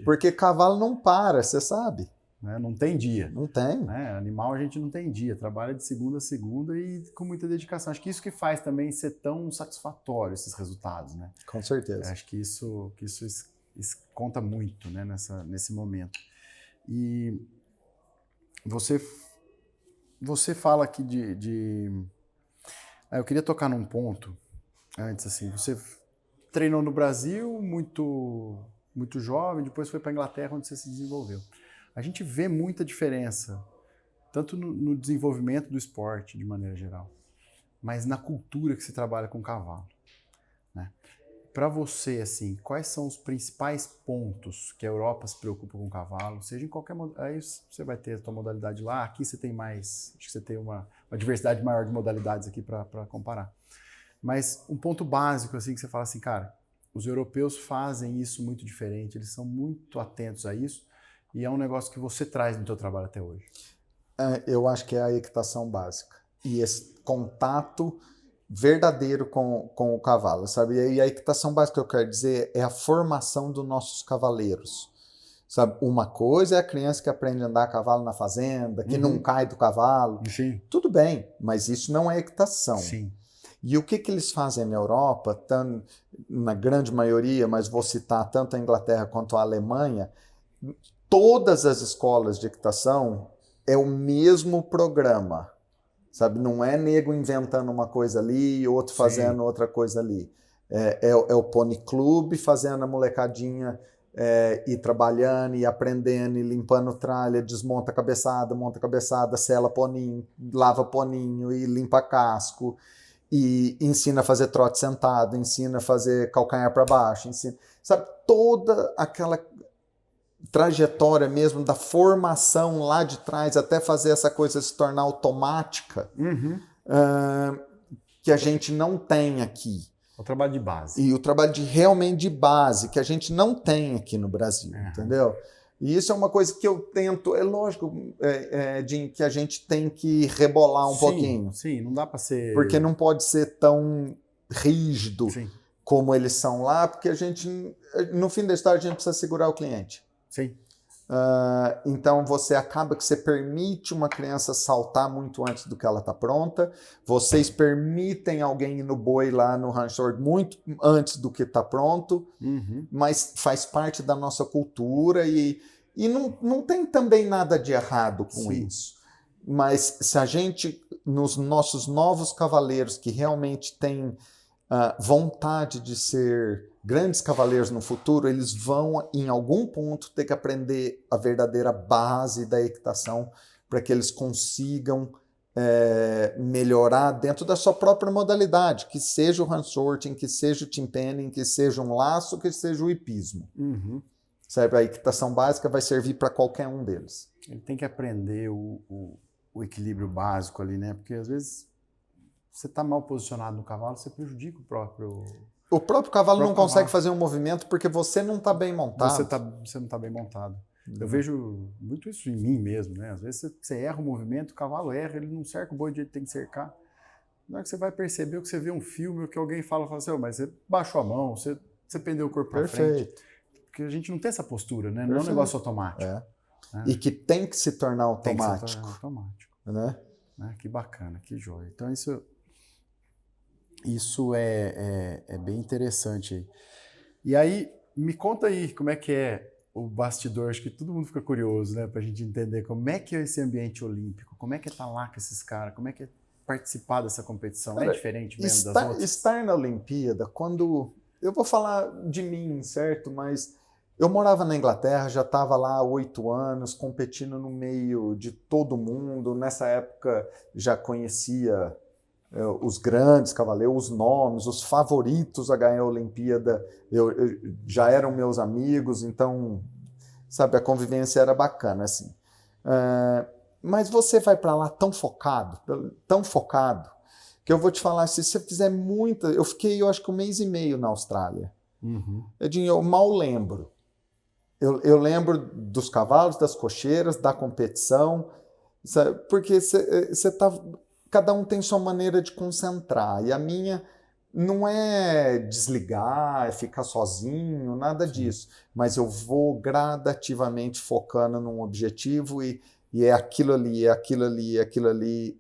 Porque cavalo não para, você sabe. Né? Não tem dia. Não tem. Né? Animal a gente não tem dia, trabalha de segunda a segunda e com muita dedicação. Acho que isso que faz também ser tão satisfatório esses resultados, né? Com certeza. Acho que isso conta muito, né, nesse momento. E você fala aqui eu queria tocar num ponto antes, assim, você treinou no Brasil muito, muito jovem, depois foi para a Inglaterra, onde você se desenvolveu. A gente vê muita diferença, tanto no desenvolvimento do esporte, de maneira geral, mas na cultura que se trabalha com cavalo, né? Para você, assim, quais são os principais pontos que a Europa se preocupa com o cavalo? Seja em qualquer... Aí você vai ter a sua modalidade lá, aqui você tem mais... Acho que você tem uma diversidade maior de modalidades aqui para comparar. Mas um ponto básico, assim, que você fala assim, cara, os europeus fazem isso muito diferente, eles são muito atentos a isso, e é um negócio que você traz no seu trabalho até hoje. Eu acho que é a equitação básica. E esse contato verdadeiro com o cavalo, sabe? E a equitação básica que eu quero dizer é a formação dos nossos cavaleiros. Sabe? Uma coisa é a criança que aprende a andar a cavalo na fazenda, que não cai do cavalo. Sim. Tudo bem, mas isso não é equitação. Sim. E o que eles fazem na Europa, na grande maioria, mas vou citar tanto a Inglaterra quanto a Alemanha, todas as escolas de equitação é o mesmo programa. Sabe? Não é nego inventando uma coisa ali e outro fazendo outra coisa ali. É o Pony Club fazendo a molecadinha ir trabalhando e aprendendo e limpando tralha, desmonta a cabeçada, monta a cabeçada, sela poninho, lava poninho e limpa casco. E ensina a fazer trote sentado, ensina a fazer calcanhar para baixo, ensina, sabe? Toda aquela trajetória mesmo da formação lá de trás até fazer essa coisa se tornar automática, que a gente não tem aqui. O trabalho de base. E o trabalho realmente de base, que a gente não tem aqui no Brasil, entendeu? E isso é uma coisa que eu tento, é lógico, Jim, que a gente tem que rebolar um pouquinho. Sim, não dá para ser... Porque não pode ser tão rígido como eles são lá, porque a gente, no fim da história, a gente precisa segurar o cliente. Sim. Então você acaba que você permite uma criança saltar muito antes do que ela está pronta, vocês permitem alguém ir no boi lá no ranchor muito antes do que está pronto, mas faz parte da nossa cultura e não tem também nada de errado com isso. Mas se a gente, nos nossos novos cavaleiros que realmente têm vontade de ser grandes cavaleiros no futuro, eles vão, em algum ponto, ter que aprender a verdadeira base da equitação para que eles consigam melhorar dentro da sua própria modalidade, que seja o handsorting, que seja o timpanning, que seja um laço, que seja o hipismo. Sabe? A equitação básica vai servir para qualquer um deles. Ele tem que aprender o equilíbrio básico ali, né? Porque às vezes você está mal posicionado no cavalo, você prejudica o próprio... O próprio cavalo não consegue fazer um movimento porque você não está bem montado. Você não está bem montado. Eu vejo muito isso em mim mesmo, né? Às vezes você erra o movimento, o cavalo erra, ele não cerca o boi do jeito que tem que cercar. Na hora que você vai perceber, o que você vê um filme, o que alguém fala assim, mas você baixou a mão, você pendeu o corpo para frente. porque a gente não tem essa postura, né? Não é um Perfeito. negócio automático. É. Né? E que tem que se tornar automático. Tem que se tornar automático. Né? Que bacana, que joia. Então isso é bem interessante aí. E aí, me conta aí como é que é o bastidor, acho que todo mundo fica curioso, né, pra gente entender como é que é esse ambiente olímpico, como é que é estar lá com esses caras, como é que é participar dessa competição, Cara, é diferente mesmo das outras? Estar na Olimpíada, quando... Eu vou falar de mim, certo? Mas eu morava na Inglaterra, já estava lá há 8 anos, competindo no meio de todo mundo. Nessa época já conhecia os grandes cavaleiros, os nomes, os favoritos a ganhar a Olimpíada, eu já eram meus amigos, então, sabe, a convivência era bacana, assim. Mas você vai para lá tão focado, que eu vou te falar, se você fizer muita... Eu fiquei, eu acho que 1 mês e meio na Austrália. Uhum. Eu mal lembro. Eu lembro dos cavalos, das cocheiras, da competição, sabe? Porque você tá... Cada um tem sua maneira de concentrar. E a minha não é desligar, é ficar sozinho, nada disso. Mas eu vou gradativamente focando num objetivo e é aquilo ali, é aquilo ali, é aquilo ali.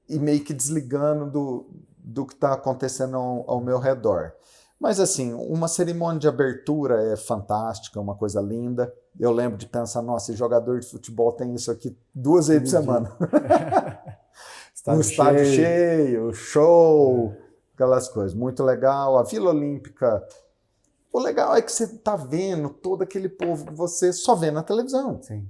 E meio que desligando do que está acontecendo ao meu redor. Mas assim, uma cerimônia de abertura é fantástica, é uma coisa linda. Eu lembro de pensar, nossa, esse jogador de futebol tem isso aqui 2 vezes por semana. Um estádio cheio, show, aquelas coisas. Muito legal. A Vila Olímpica, o legal é que você está vendo todo aquele povo que você só vê na televisão. Sim.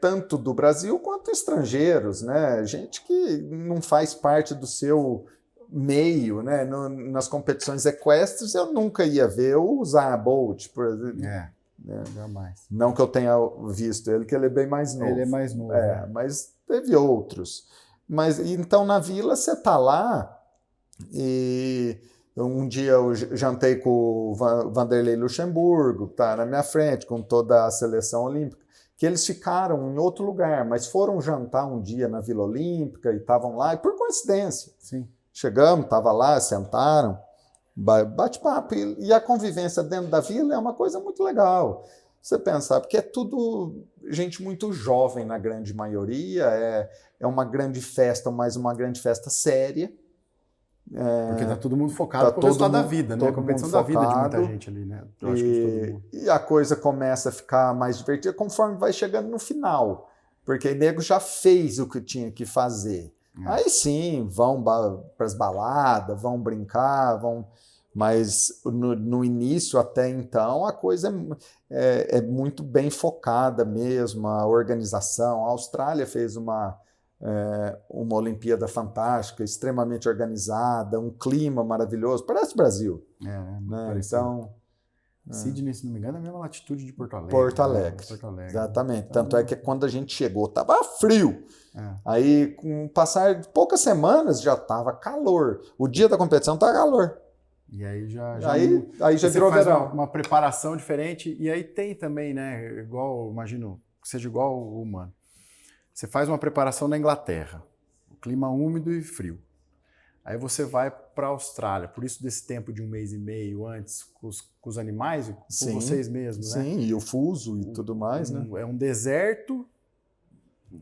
Tanto do Brasil quanto estrangeiros, né? Gente que não faz parte do seu meio, né? Nas competições equestres eu nunca ia ver o Usain Bolt, por exemplo. Jamais. Não que eu tenha visto ele, que ele é bem mais novo. Ele é mais novo. Mas teve outros. Mas então na Vila você tá lá e um dia eu jantei com o Vanderlei Luxemburgo, tá na minha frente, com toda a seleção olímpica, que eles ficaram em outro lugar, mas foram jantar um dia na Vila Olímpica e estavam lá, e por coincidência. Sim. Chegamos, estava lá, sentaram, bate-papo, e a convivência dentro da Vila é uma coisa muito legal. Você pensar, porque é tudo gente muito jovem na grande maioria, é uma grande festa, mas uma grande festa séria. Porque tá todo mundo focado pro resultado da vida, né? A competição da vida de muita gente ali, né? Eu acho que de todo mundo. E a coisa começa a ficar mais divertida conforme vai chegando no final. Porque o nego já fez o que tinha que fazer. Aí sim, vão para as baladas, vão brincar, mas no início até então a coisa é muito bem focada mesmo, a organização. A Austrália fez uma Olimpíada fantástica, extremamente organizada, um clima maravilhoso, parece o Brasil. Né? Então, Sydney, se não me engano, é a mesma latitude de Porto Alegre. Porto Alegre, exatamente. Então, tanto é que quando a gente chegou, estava frio. Aí, com o passar de poucas semanas, já estava calor. O dia da competição estava calor. E aí já virou verão. Uma preparação diferente. E aí tem também, né? Igual, imagino que seja igual o humano. Você faz uma preparação na Inglaterra, clima úmido e frio. Aí você vai para a Austrália, por isso desse tempo de 1 mês e meio antes com os animais, com vocês mesmos, né? Sim, e o fuso e tudo mais, né? É um deserto.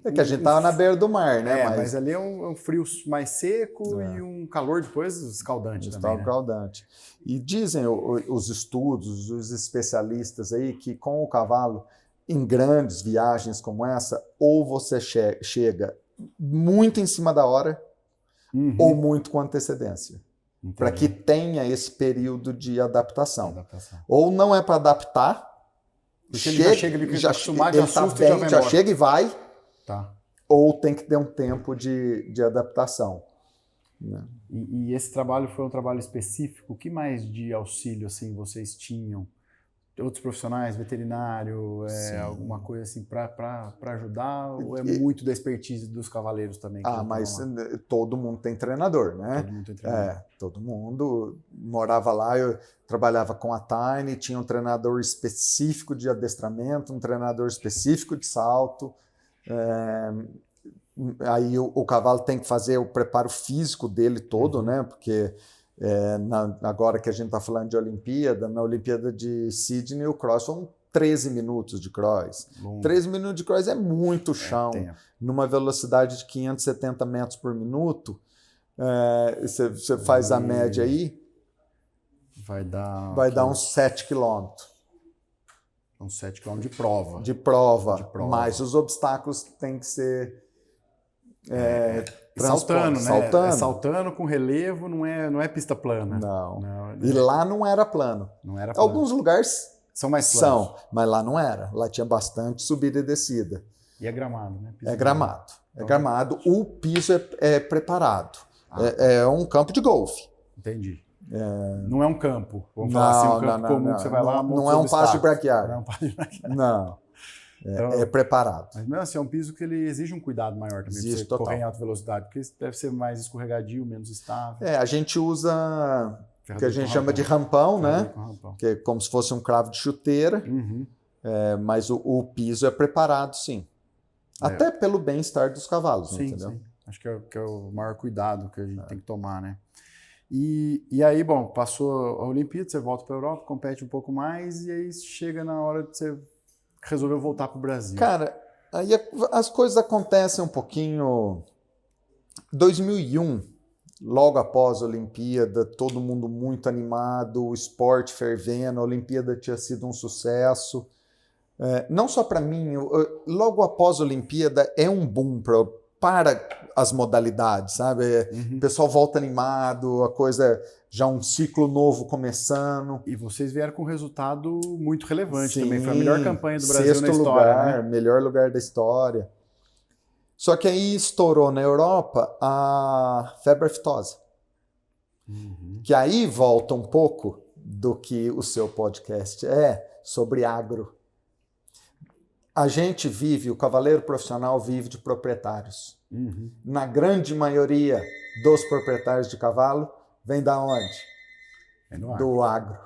É que a gente estava na beira do mar, né? Mas ali é um frio mais seco e um calor depois escaldante também, né? Escaldante. E dizem os estudos, os especialistas aí, que com o cavalo, em grandes viagens como essa, ou você chega muito em cima da hora, ou muito com antecedência. Para que tenha esse período de adaptação. Ou não é para adaptar, porque ele já chega, ele já acostumado, já assusta e já vai já embora. Chega e vai, tá. Ou tem que ter um tempo de adaptação. Né? E esse trabalho foi um trabalho específico? O que mais de auxílio assim, vocês tinham? Outros profissionais, veterinário, alguma coisa assim para ajudar? Ou é muito da expertise dos cavaleiros também? Mas todo mundo tem treinador, né? Todo mundo tem treinador. Todo mundo morava lá, eu trabalhava com a Tiny, tinha um treinador específico de adestramento, um treinador específico de salto. Aí o cavalo tem que fazer o preparo físico dele todo, né? Porque Agora que a gente está falando de Olimpíada, na Olimpíada de Sydney, o cross foram 13 minutos de cross. 13 minutos de cross é muito chão. Numa velocidade de 570 metros por minuto, você faz a média aí, vai dar uns 7 quilômetros. Uns 7 km de prova. De prova. Mas os obstáculos têm que ser saltando, né? Saltando com relevo, não é pista plana. Não. E lá não era plano. Não era plano. Alguns lugares são mais planos. Mas lá não era. Lá tinha bastante subida e descida. E é gramado, né? É gramado. Então, gramado. O piso é preparado. É um campo de golfe. Entendi. Não é um campo. Vamos falar assim, um campo comum que você vai lá... Não é um passo de braquiário. Não é um passo de braquiário. Não. É preparado. Mas mesmo assim, é um piso que ele exige um cuidado maior também. Exige, pra você correr em alta velocidade, porque deve ser mais escorregadio, menos estável. A gente usa o que a gente chama de rampão, né? Que é como se fosse um cravo de chuteira. Uhum. Mas o piso é preparado, sim. Até pelo bem-estar dos cavalos, sim, entendeu? Sim. Acho que é o maior cuidado que a gente tem que tomar, né? E aí, bom, passou a Olimpíada, você volta para a Europa, compete um pouco mais, e aí chega na hora de você resolver voltar para o Brasil. Cara, aí as coisas acontecem um pouquinho... 2001, logo após a Olimpíada, todo mundo muito animado, o esporte fervendo, a Olimpíada tinha sido um sucesso. Não só para mim, logo após a Olimpíada é um boom para as modalidades, sabe? O pessoal volta animado, a coisa já um ciclo novo começando. E vocês vieram com um resultado muito relevante também. Foi a melhor campanha do Brasil na história. Lugar, né? Melhor lugar da história. Só que aí estourou na Europa a febre aftosa. Que aí volta um pouco do que o seu podcast sobre agro. A gente vive, o cavaleiro profissional vive de proprietários. Na grande maioria dos proprietários de cavalo, vem da onde? Do agro.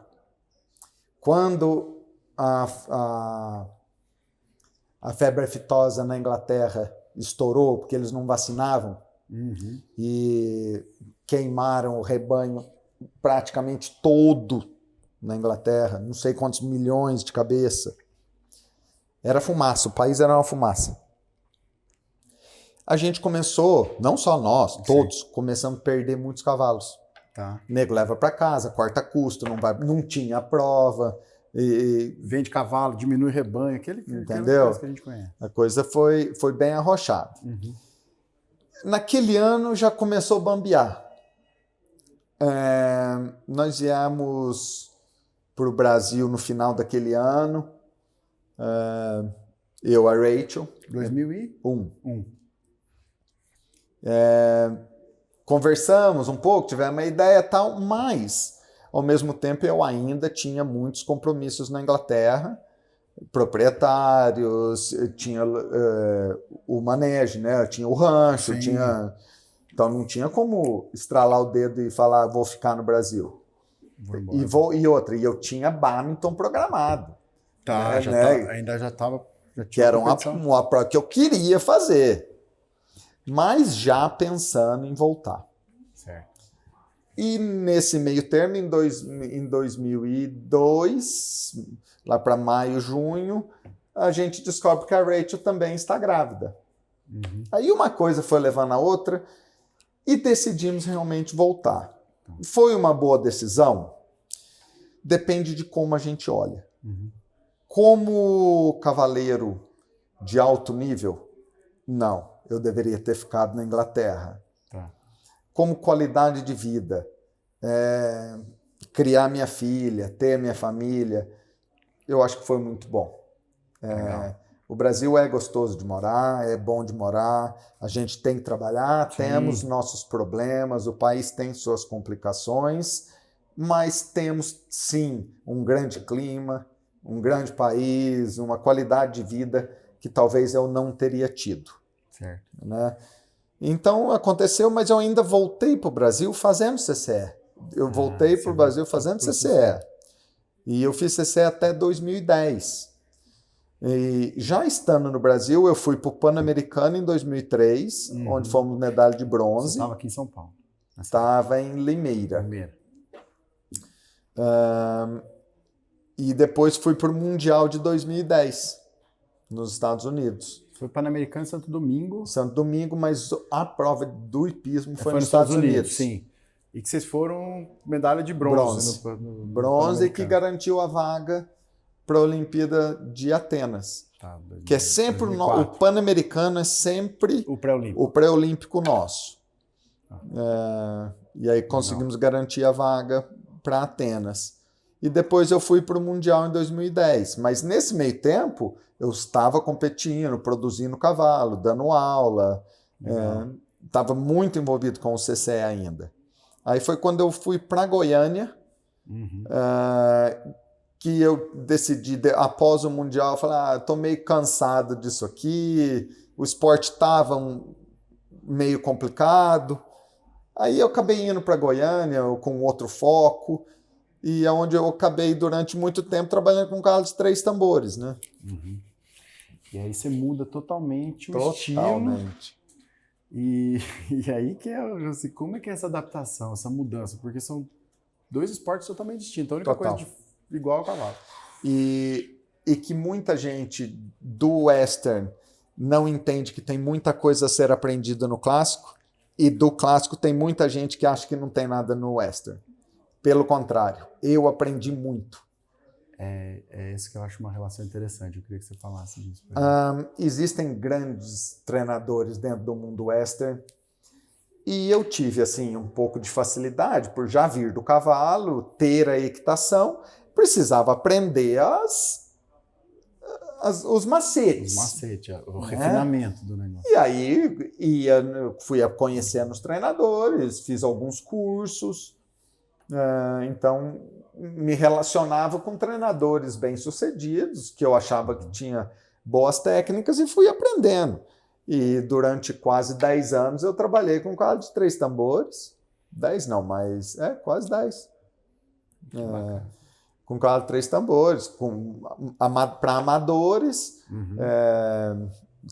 Quando a febre aftosa na Inglaterra estourou, porque eles não vacinavam, e queimaram o rebanho praticamente todo na Inglaterra, não sei quantos milhões de cabeça. Era fumaça, o país era uma fumaça. A gente começou, não só nós, todos, começamos a perder muitos cavalos. Tá. O nego leva para casa, corta custo, não tinha prova. Vende cavalo, diminui rebanho, entendeu? Coisa que a gente conhece. A coisa foi bem arrochada. Naquele ano já começou a bambear. Nós viemos para o Brasil no final daquele ano. Eu, a Rachel. 2001. Conversamos um pouco, tivemos uma ideia e tal, mas, ao mesmo tempo, eu ainda tinha muitos compromissos na Inglaterra, proprietários, tinha o manejo, né? Tinha o rancho, então não tinha como estralar o dedo e falar, vou ficar no Brasil. E eu tinha badminton programado. Tá, né? Ainda já estava... Que era uma prova que eu queria fazer, mas já pensando em voltar. Certo. E nesse meio termo, em 2002, lá para maio, junho, a gente descobre que a Rachel também está grávida. Aí uma coisa foi levando a outra e decidimos realmente voltar. Foi uma boa decisão? Depende de como a gente olha. Como cavaleiro de alto nível, não. Eu deveria ter ficado na Inglaterra. Tá. Como qualidade de vida, criar minha filha, ter minha família, eu acho que foi muito bom. O Brasil é gostoso de morar, é bom de morar, a gente tem que trabalhar, temos nossos problemas, o país tem suas complicações, mas temos, sim, um grande clima, um grande país, uma qualidade de vida que talvez eu não teria tido. Certo. Né? Então aconteceu, mas eu ainda voltei para o Brasil fazendo CCE. Eu voltei para o Brasil fazendo CCE. E eu fiz CCE até 2010. E já estando no Brasil, eu fui para o Pan-Americano em 2003, onde fomos medalha de bronze. Você estava aqui em São Paulo? Estava em Limeira. E depois fui para o Mundial de 2010, nos Estados Unidos. Foi Pan-Americano em Santo Domingo. Santo Domingo, mas a prova do hipismo foi nos Estados Estados Unidos. Sim. E que vocês foram medalha de bronze. Bronze que garantiu a vaga para a Olimpíada de Atenas. Que é sempre o Pan-Americano é sempre o pré-olímpico nosso. E aí conseguimos garantir a vaga para Atenas. E depois eu fui para o Mundial em 2010. Mas nesse meio tempo, eu estava competindo, produzindo cavalo, dando aula. Estava muito envolvido com o CCE ainda. Aí foi quando eu fui para Goiânia, que eu decidi, após o Mundial, falar, estou meio cansado disso aqui, o esporte estava meio complicado. Aí eu acabei indo para Goiânia com outro foco, e é onde eu acabei durante muito tempo trabalhando com cavalo de 3 tambores, né? E aí você muda totalmente o estilo. Totalmente. E aí que assim, como é que é essa adaptação, essa mudança? Porque são 2 esportes totalmente distintos. A única coisa igual ao cavalo. E que muita gente do western não entende que tem muita coisa a ser aprendida no clássico, e do clássico tem muita gente que acha que não tem nada no western. Pelo contrário, eu aprendi muito. É isso que eu acho uma relação interessante. Eu queria que você falasse disso. Existem grandes treinadores dentro do mundo western, e eu tive assim um pouco de facilidade por já vir do cavalo, ter a equitação, precisava aprender os macetes. Os macetes, o refinamento do negócio. E aí fui conhecendo os treinadores, fiz alguns cursos, então me relacionava com treinadores bem-sucedidos, que eu achava que tinha boas técnicas, e fui aprendendo. E durante quase 10 anos eu trabalhei com cavalo de 3 tambores. 10 não, mas quase 10. Com cavalo de 3 tambores, para amadores,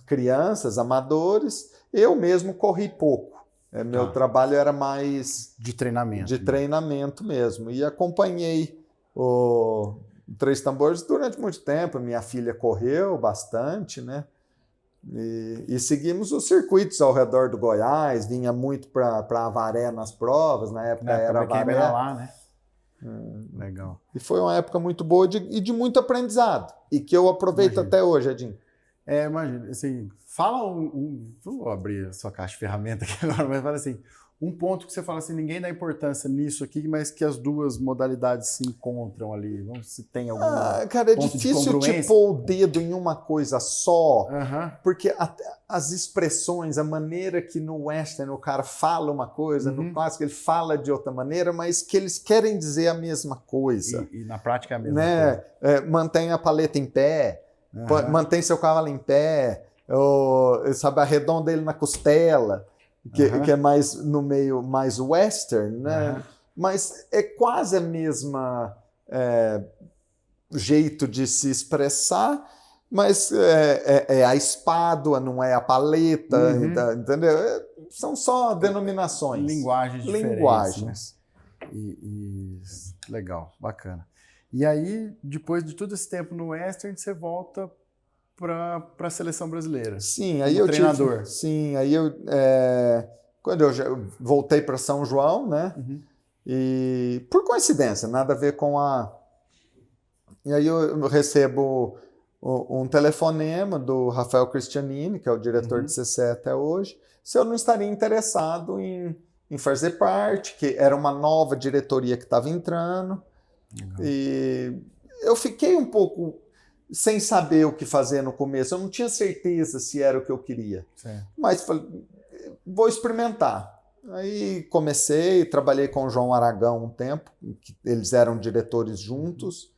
crianças, amadores. Eu mesmo corri pouco. Meu trabalho era mais de treinamento. De treinamento mesmo. E acompanhei o 3 tambores durante muito tempo. Minha filha correu bastante, né? E seguimos os circuitos ao redor do Goiás. Vinha muito para Avaré nas provas. Na época era Avaré. Lá, né? Legal. E foi uma época muito boa e de muito aprendizado. E que eu aproveito até hoje, Edinho. Imagina, assim, fala vou abrir a sua caixa de ferramenta aqui agora, mas fala assim, um ponto que você fala assim, ninguém dá importância nisso aqui, mas que as duas modalidades se encontram ali. Vamos se tem algum cara, é difícil te pôr o dedo em uma coisa só, porque as expressões, a maneira que no western o cara fala uma coisa, no clássico ele fala de outra maneira, mas que eles querem dizer a mesma coisa. E na prática é a mesma coisa. Mantém a paleta em pé, mantém seu cavalo em pé, sabe, arredonda ele na costela, que é mais no meio mais western, né? Mas é quase a mesma jeito de se expressar, mas é a espádua, não é a paleta, entendeu? São só denominações. Linguagens diferentes. Né? Legal, bacana. E aí, depois de todo esse tempo no western, você volta para a seleção brasileira. Sim, aí eu treinador. Quando eu voltei para São João, né? E por coincidência, nada a ver com E aí eu recebo um telefonema do Rafael Cristianini, que é o diretor de CCE até hoje, se eu não estaria interessado em fazer parte, que era uma nova diretoria que estava entrando. E eu fiquei um pouco sem saber o que fazer no começo. Eu não tinha certeza se era o que eu queria. Mas falei, vou experimentar. Aí comecei, trabalhei com o João Aragão um tempo, eles eram diretores juntos,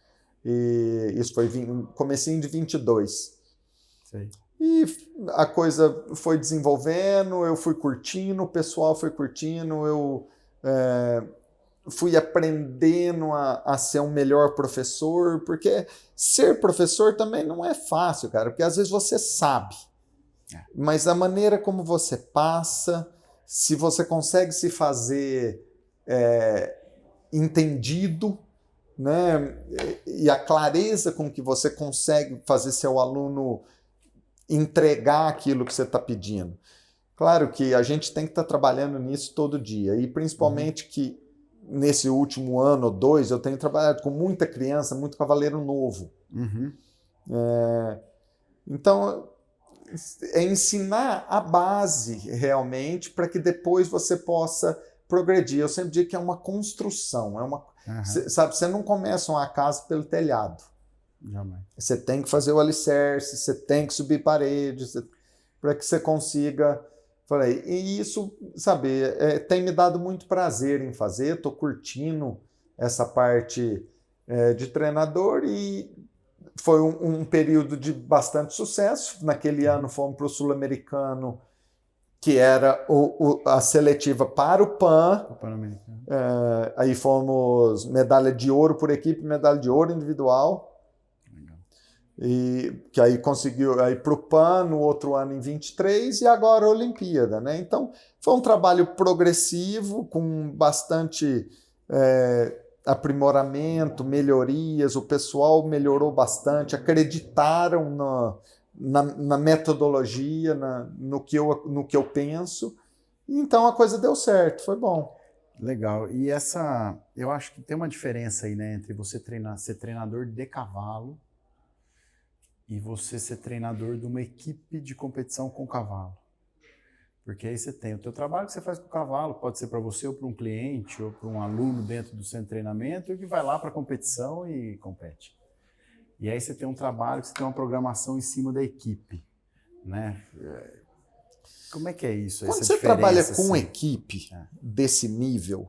e isso foi comecinho de 22. E a coisa foi desenvolvendo, eu fui curtindo, o pessoal foi curtindo, eu fui aprendendo a ser um melhor professor, porque ser professor também não é fácil, cara, porque às vezes você sabe, mas a maneira como você passa, se você consegue se fazer entendido, né? E a clareza com que você consegue fazer seu aluno entregar aquilo que você está pedindo. Claro que a gente tem que estar trabalhando nisso todo dia, e principalmente que nesse último ano ou 2 eu tenho trabalhado com muita criança, muito cavaleiro novo. Então, é ensinar a base realmente para que depois você possa progredir. Eu sempre digo que é uma construção, sabe, você não começa uma casa pelo telhado. Jamais. Você tem que fazer o alicerce, você tem que subir paredes para que você consiga. Falei, e isso, sabe, tem me dado muito prazer em fazer, estou curtindo essa parte de treinador, e foi um período de bastante sucesso. Naquele ano fomos para o Sul-Americano, que era a seletiva para o PAN. O Pan-Americano. Aí fomos medalha de ouro por equipe, medalha de ouro individual. E que aí conseguiu aí para o PAN no outro ano em 23, e agora a Olimpíada, né? Então foi um trabalho progressivo, com bastante aprimoramento, melhorias. O pessoal melhorou bastante, acreditaram na metodologia, no que eu penso. Então a coisa deu certo, foi bom. Legal. E eu acho que tem uma diferença aí, né, entre você ser treinador de cavalo e você ser treinador de uma equipe de competição com cavalo. Porque aí você tem o teu trabalho que você faz com o cavalo, pode ser para você ou para um cliente ou para um aluno dentro do centro de treinamento, que vai lá para a competição e compete. E aí você tem um trabalho que você tem uma programação em cima da equipe, né? Como é que é isso? Quando essa você trabalha diferença, com assim? equipe desse nível,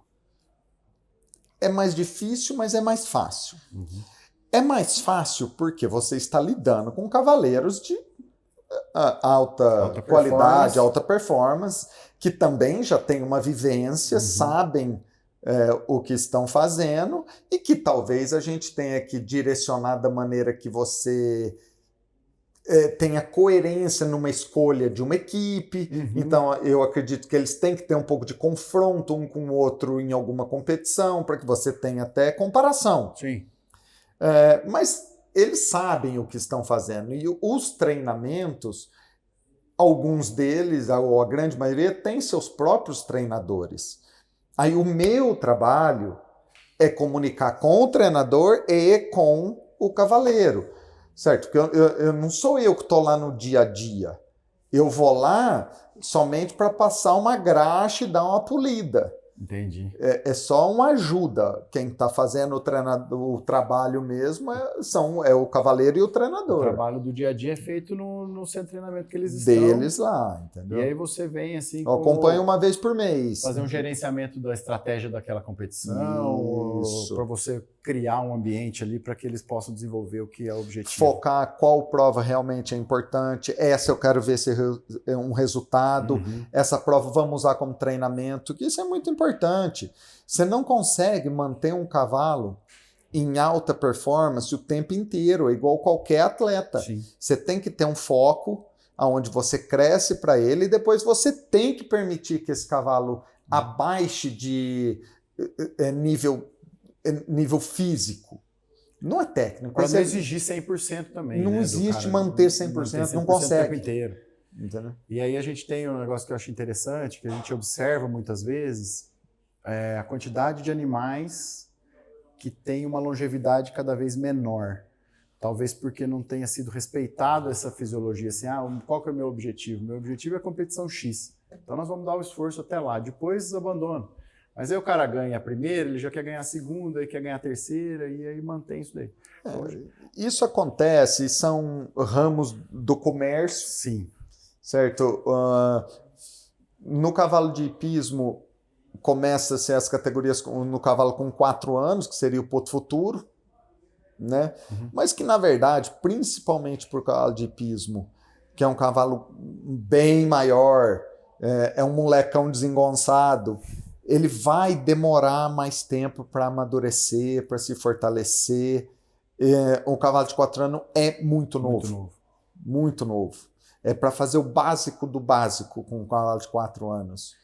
é mais difícil, mas é mais fácil. É mais fácil porque você está lidando com cavaleiros de alta qualidade, alta performance, que também já têm uma vivência, sabem o que estão fazendo, e que talvez a gente tenha que direcionar da maneira que você tenha coerência numa escolha de uma equipe. Então eu acredito que eles têm que ter um pouco de confronto um com o outro em alguma competição, para que você tenha até comparação. Sim. Mas eles sabem o que estão fazendo, e os treinamentos, alguns deles, ou a grande maioria, têm seus próprios treinadores. Aí o meu trabalho é comunicar com o treinador e com o cavaleiro, certo? Porque eu não sou eu que estou lá no dia a dia. Eu vou lá somente para passar uma graxa e dar uma polida. Entendi. É só uma ajuda. Quem está fazendo o trabalho mesmo é o cavaleiro e o treinador. O trabalho do dia a dia é feito no centro de treinamento que eles estão. Deles lá, entendeu? E aí você vem assim... Eu acompanho uma vez por mês. Fazer um gerenciamento da estratégia daquela competição, para você criar um ambiente ali para que eles possam desenvolver o que é o objetivo. Focar qual prova realmente é importante. Essa eu quero ver se é um resultado. Essa prova vamos usar como treinamento, que isso é muito importante. Você não consegue manter um cavalo em alta performance o tempo inteiro, é igual qualquer atleta. Sim. Você tem que ter um foco onde você cresce para ele, e depois você tem que permitir que esse cavalo abaixe de nível físico. Não é técnico. Para não exigir 100% também. Não existe manter 100%, não consegue. O tempo inteiro. Entendeu? E aí a gente tem um negócio que eu acho interessante, que a gente observa muitas vezes, a quantidade de animais que tem uma longevidade cada vez menor. Talvez porque não tenha sido respeitado essa fisiologia, assim, qual que é o meu objetivo? Meu objetivo é a competição X. Então nós vamos dar o esforço até lá, depois abandono. Mas aí o cara ganha a primeira, ele já quer ganhar a segunda, ele quer ganhar a terceira, e aí mantém isso daí. Isso acontece, são ramos do comércio. Sim. Certo? No cavalo de hipismo, começa-se as categorias no cavalo com 4 anos, que seria o Potro Futuro, né? Mas que, na verdade, principalmente por cavalo de hipismo, que é um cavalo bem maior, é um molecão desengonçado, ele vai demorar mais tempo para amadurecer, para se fortalecer. O cavalo de 4 anos é muito novo. Muito novo. É para fazer o básico do básico com um cavalo de 4 anos.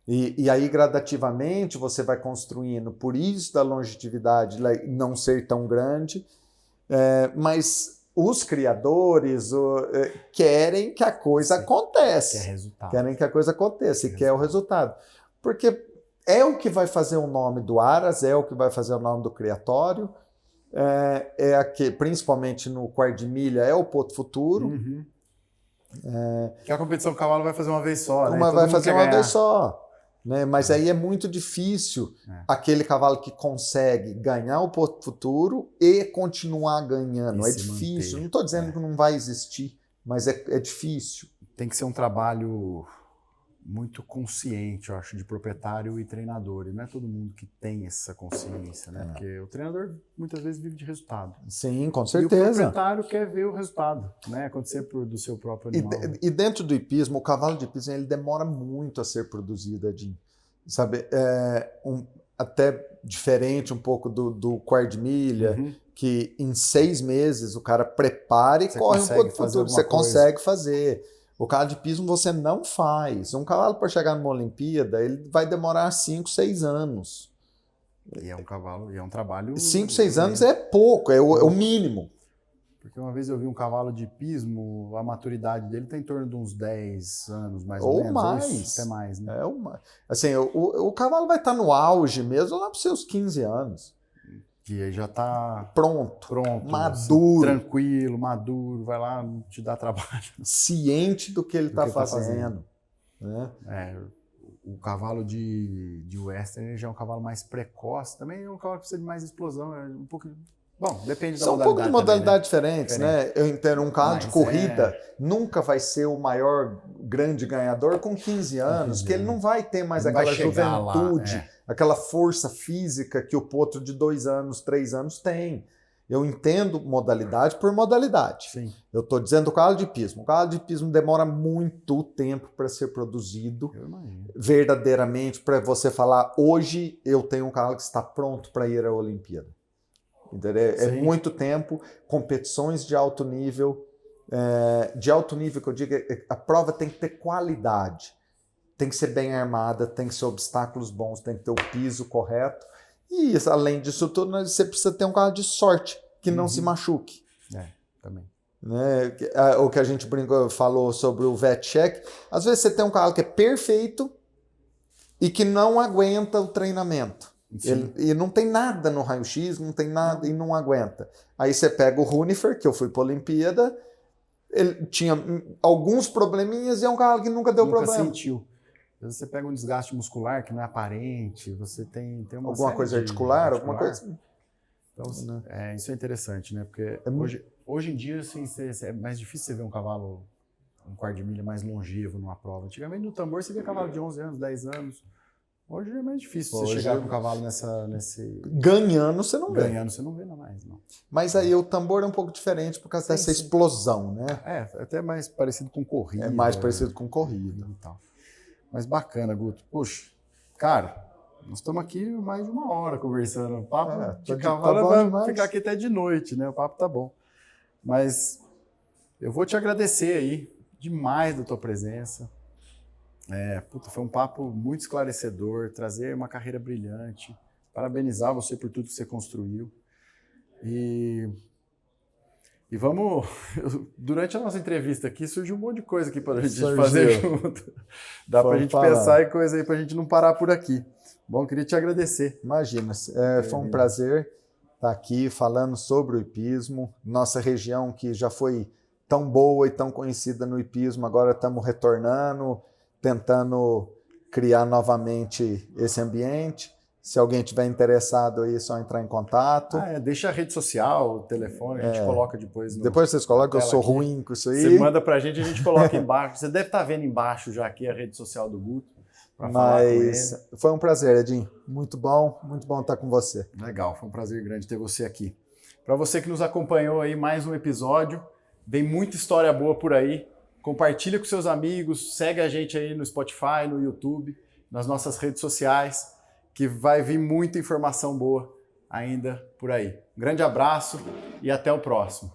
E aí, gradativamente, você vai construindo, por isso da longevidade não ser tão grande, mas os criadores querem que a coisa aconteça. Quer resultado. Querem que a coisa aconteça e quer o resultado. Porque é o que vai fazer o nome do Aras, é o que vai fazer o nome do criatório, principalmente no quarto de milha, é o Porto Futuro. Uhum. Que a competição do cavalo vai fazer uma vez só, né? Vai fazer uma vez só. Né? Mas aí é muito difícil aquele cavalo que consegue ganhar o Porto Futuro e continuar ganhando. É difícil. Manter. Não estou dizendo que não vai existir, mas é difícil. Tem que ser um trabalho muito consciente, eu acho, de proprietário e treinador. E não é todo mundo que tem essa consciência, né? Porque o treinador muitas vezes vive de resultado. Sim, com certeza. E o proprietário quer ver o resultado, né? Acontecer do seu próprio animal. E dentro do hipismo, o cavalo de hipismo ele demora muito a ser produzido, Edinho. Sabe? Até diferente um pouco do quarto de milha, que em 6 meses o cara prepara e corre um pouco do futuro. Você consegue fazer. O cavalo de hipismo você não faz. Um cavalo para chegar numa Olimpíada, ele vai demorar 5, 6 anos. E é um cavalo, e é um trabalho... 5, 6 anos é pouco, é o mínimo. Porque uma vez eu vi um cavalo de hipismo, a maturidade dele está em torno de uns 10 anos, mais ou menos. Ou mais. Isso, até mais, né? Assim, o cavalo vai estar no auge mesmo lá para os seus 15 anos. Que aí já está pronto, maduro, assim, tranquilo, maduro, vai lá, não te dá trabalho. Ciente do que ele está fazendo. Né? O cavalo de western ele já é um cavalo mais precoce, também é um cavalo que precisa de mais explosão, é um pouco... Bom, depende da modalidade. São um pouco de modalidade diferentes, né? Eu entendo, um cavalo de corrida nunca vai ser o maior grande ganhador com 15 anos, porque ele não vai ter mais aquela juventude, aquela força física que o potro de 2 anos, 3 anos tem. Eu entendo modalidade por modalidade. Sim. Eu estou dizendo o cavalo de hipismo. O cavalo de hipismo demora muito tempo para ser produzido, verdadeiramente, para você falar, hoje eu tenho um cavalo que está pronto para ir à Olimpíada. É muito tempo, competições de alto nível. De alto nível, que eu digo, a prova tem que ter qualidade. Tem que ser bem armada, tem que ser obstáculos bons, tem que ter o piso correto. E, além disso tudo, você precisa ter um cavalo de sorte, que não se machuque. Também. Né? O que a gente falou sobre o vet check. Às vezes você tem um cavalo que é perfeito e que não aguenta o treinamento. E não tem nada no raio-x, não tem nada e não aguenta. Aí você pega o Runifer, que eu fui para a Olimpíada, ele tinha alguns probleminhas e é um cavalo que nunca deu problema. Nunca sentiu. Às vezes você pega um desgaste muscular que não é aparente, você tem uma alguma coisa articular, alguma coisa... Então, isso é interessante, né? Porque hoje em dia assim, é mais difícil você ver um cavalo, um quarto de milha mais longevo numa prova. Antigamente no tambor você via cavalo de 11 anos, 10 anos. Hoje é mais difícil você chegar com o cavalo nesse... Ganhando você não vê. Ganhando você não vê mais, não. Mas aí o tambor é um pouco diferente por causa dessa explosão, né? Até mais parecido com corrida. É mais parecido com corrida. E tal. Mas bacana, Guto. Puxa, cara, nós estamos aqui mais de 1 hora conversando. O papo de cavalo vai ficar aqui até de noite, né? O papo tá bom. Mas eu vou te agradecer aí demais da tua presença. Foi um papo muito esclarecedor, trazer uma carreira brilhante, parabenizar você por tudo que você construiu. E vamos... Durante a nossa entrevista aqui, surgiu um monte de coisa aqui para a gente fazer junto. Dá para a gente pensar em coisa aí para a gente não parar por aqui. Bom, queria te agradecer. Imagina, foi um prazer estar aqui falando sobre o hipismo. Nossa região que já foi tão boa e tão conhecida no hipismo, agora estamos retornando, tentando criar novamente esse ambiente. Se alguém tiver interessado aí, é só entrar em contato. Deixa a rede social, o telefone, a gente coloca depois. Depois vocês colocam, eu sou ruim com isso aí. Você manda pra gente, a gente coloca embaixo. Você deve estar vendo embaixo já aqui a rede social do Guto. Mas foi um prazer, Edinho. Muito bom estar com você. Legal, foi um prazer grande ter você aqui. Para você que nos acompanhou aí, mais um episódio. Vem muita história boa por aí. Compartilha com seus amigos, segue a gente aí no Spotify, no YouTube, nas nossas redes sociais, que vai vir muita informação boa ainda por aí. Um grande abraço e até o próximo.